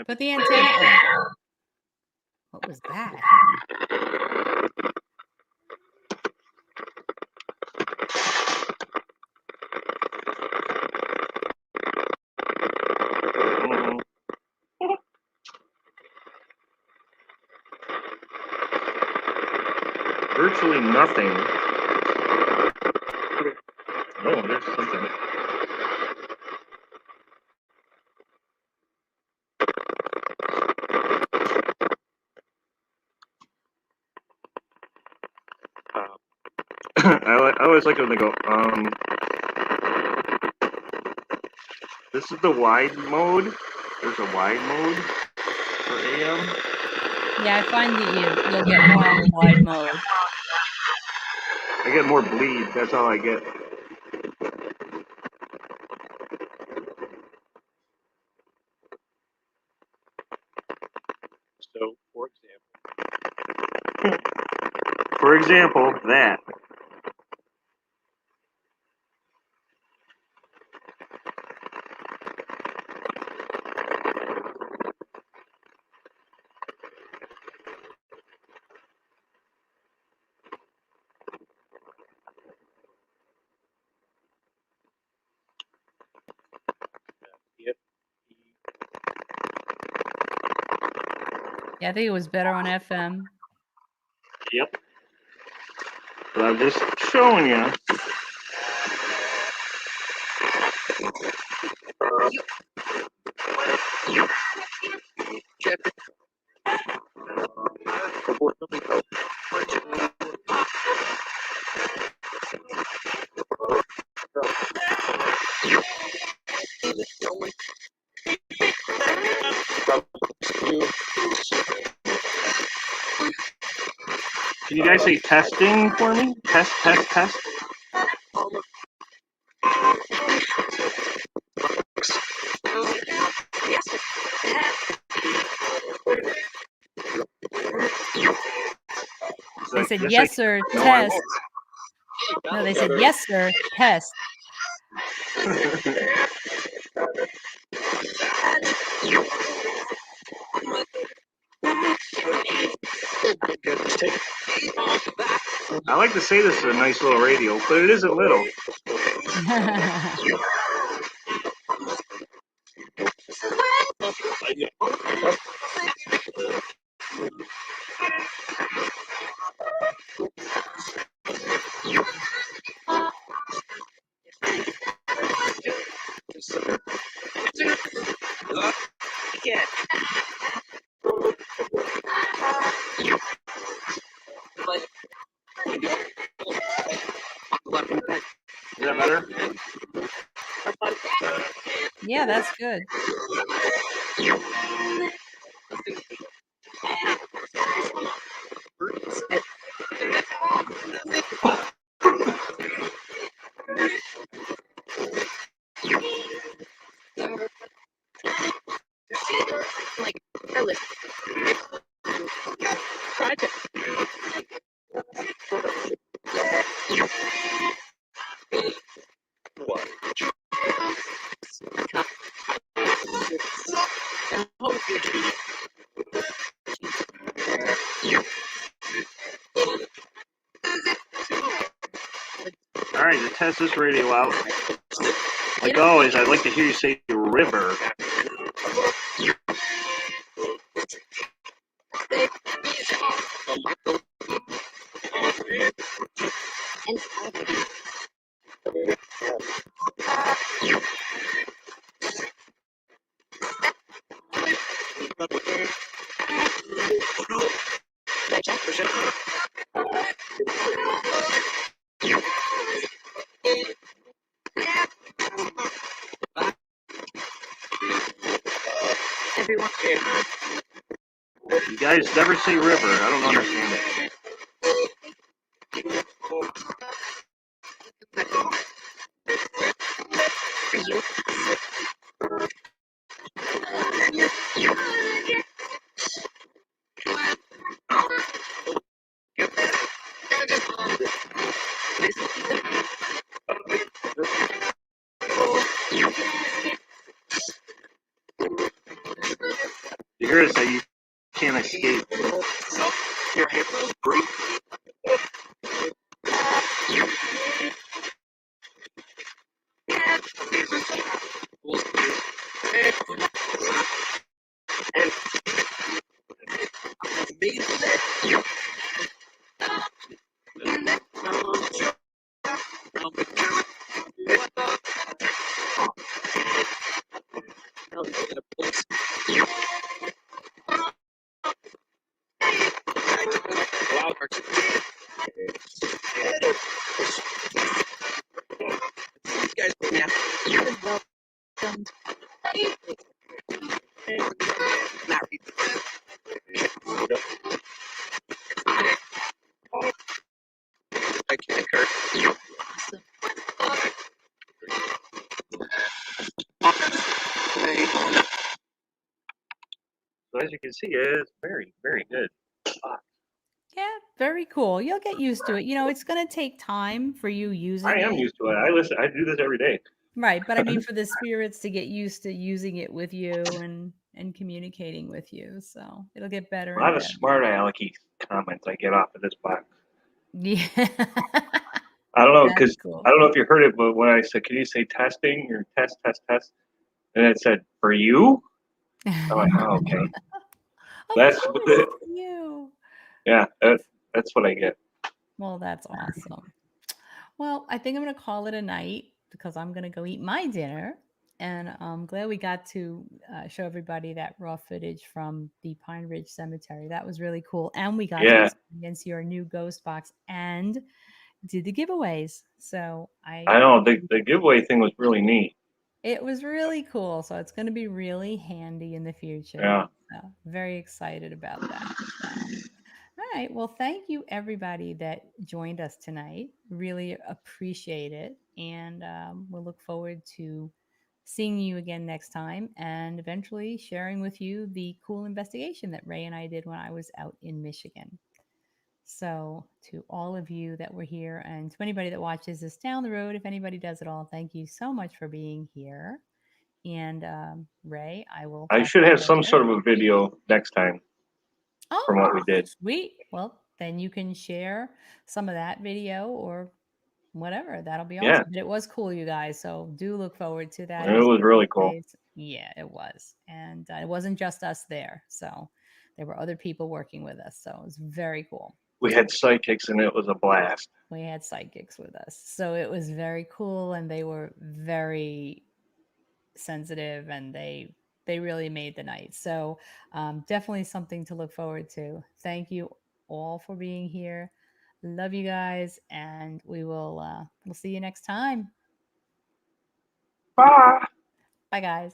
Put the antenna up. What was that? Virtually nothing. Oh, there's something. I always like when they go, this is the wide mode. There's a wide mode for AM. Yeah, I find that you'll get more on the wide mode. I get more bleed. That's all I get. So, for example, that. Yeah, I think it was better on FM. Yep. But I'm just showing you. Can you guys say testing for me? Test, test, test. They said, Just yes, sir, no, I test. No, they said, yes, sir, test. I like to say this is a nice little radio, but it isn't little. Is that better? Yeah, that's good. All right, to test this radio out, like always, I'd like to hear you say river. You guys never say river. I don't understand it. You hear it say you can't escape. So as you can see, it's very, very good. Yeah, very cool. You'll get used to it. You know, it's going to take time for you using I am it. used to it. I listen. I do this every day. Right, but I mean for the spirits to get used to using it with you and communicating with you. So, it'll get better A and lot of better. smart alecky comments I get off of this box. Yeah. I don't know That's because cool. I don't know if you heard it, but when I said, "Can you say testing or test, test, test?" and it said for you, I'm like, "Oh, okay." Of That's course, what it's you. yeah, that's what I get. Well, that's awesome. Well, I think I'm going to call it a night because I'm going to go eat my dinner. And I'm glad we got to show everybody that raw footage from the Pine Ridge Cemetery. That was really cool. And we got to Yeah, experience your new ghost box and did the giveaways. So I know the giveaway thing was really neat. it was really cool. So it's going to be really handy in the future. Yeah, So very excited about that. So. All right. Well, thank you everybody that joined us tonight. Really appreciate it. And we'll look forward to seeing you again next time and eventually sharing with you the cool investigation that Ray and I did when I was out in Michigan. So, to all of you that were here and to anybody that watches this down the road, if anybody does it all, thank you so much for being here. And Ray, I will I talk should to have you some later. sort of a video next time from Oh, what we did. sweet. Well, then you can share some of that video or whatever. That'll be Yeah, awesome. But it was cool, you guys. So do look forward to that. it It was was really cool. days. Yeah, it was. And it wasn't just us there. So there were other people working with us. So it was very cool. We had psychics and it was a blast. We had psychics with us. So it was very cool. And they were very sensitive and they really made the night. So definitely something to look forward to. Thank you all for being here. Love you guys, and we'll see you next time. Bye. Bye guys.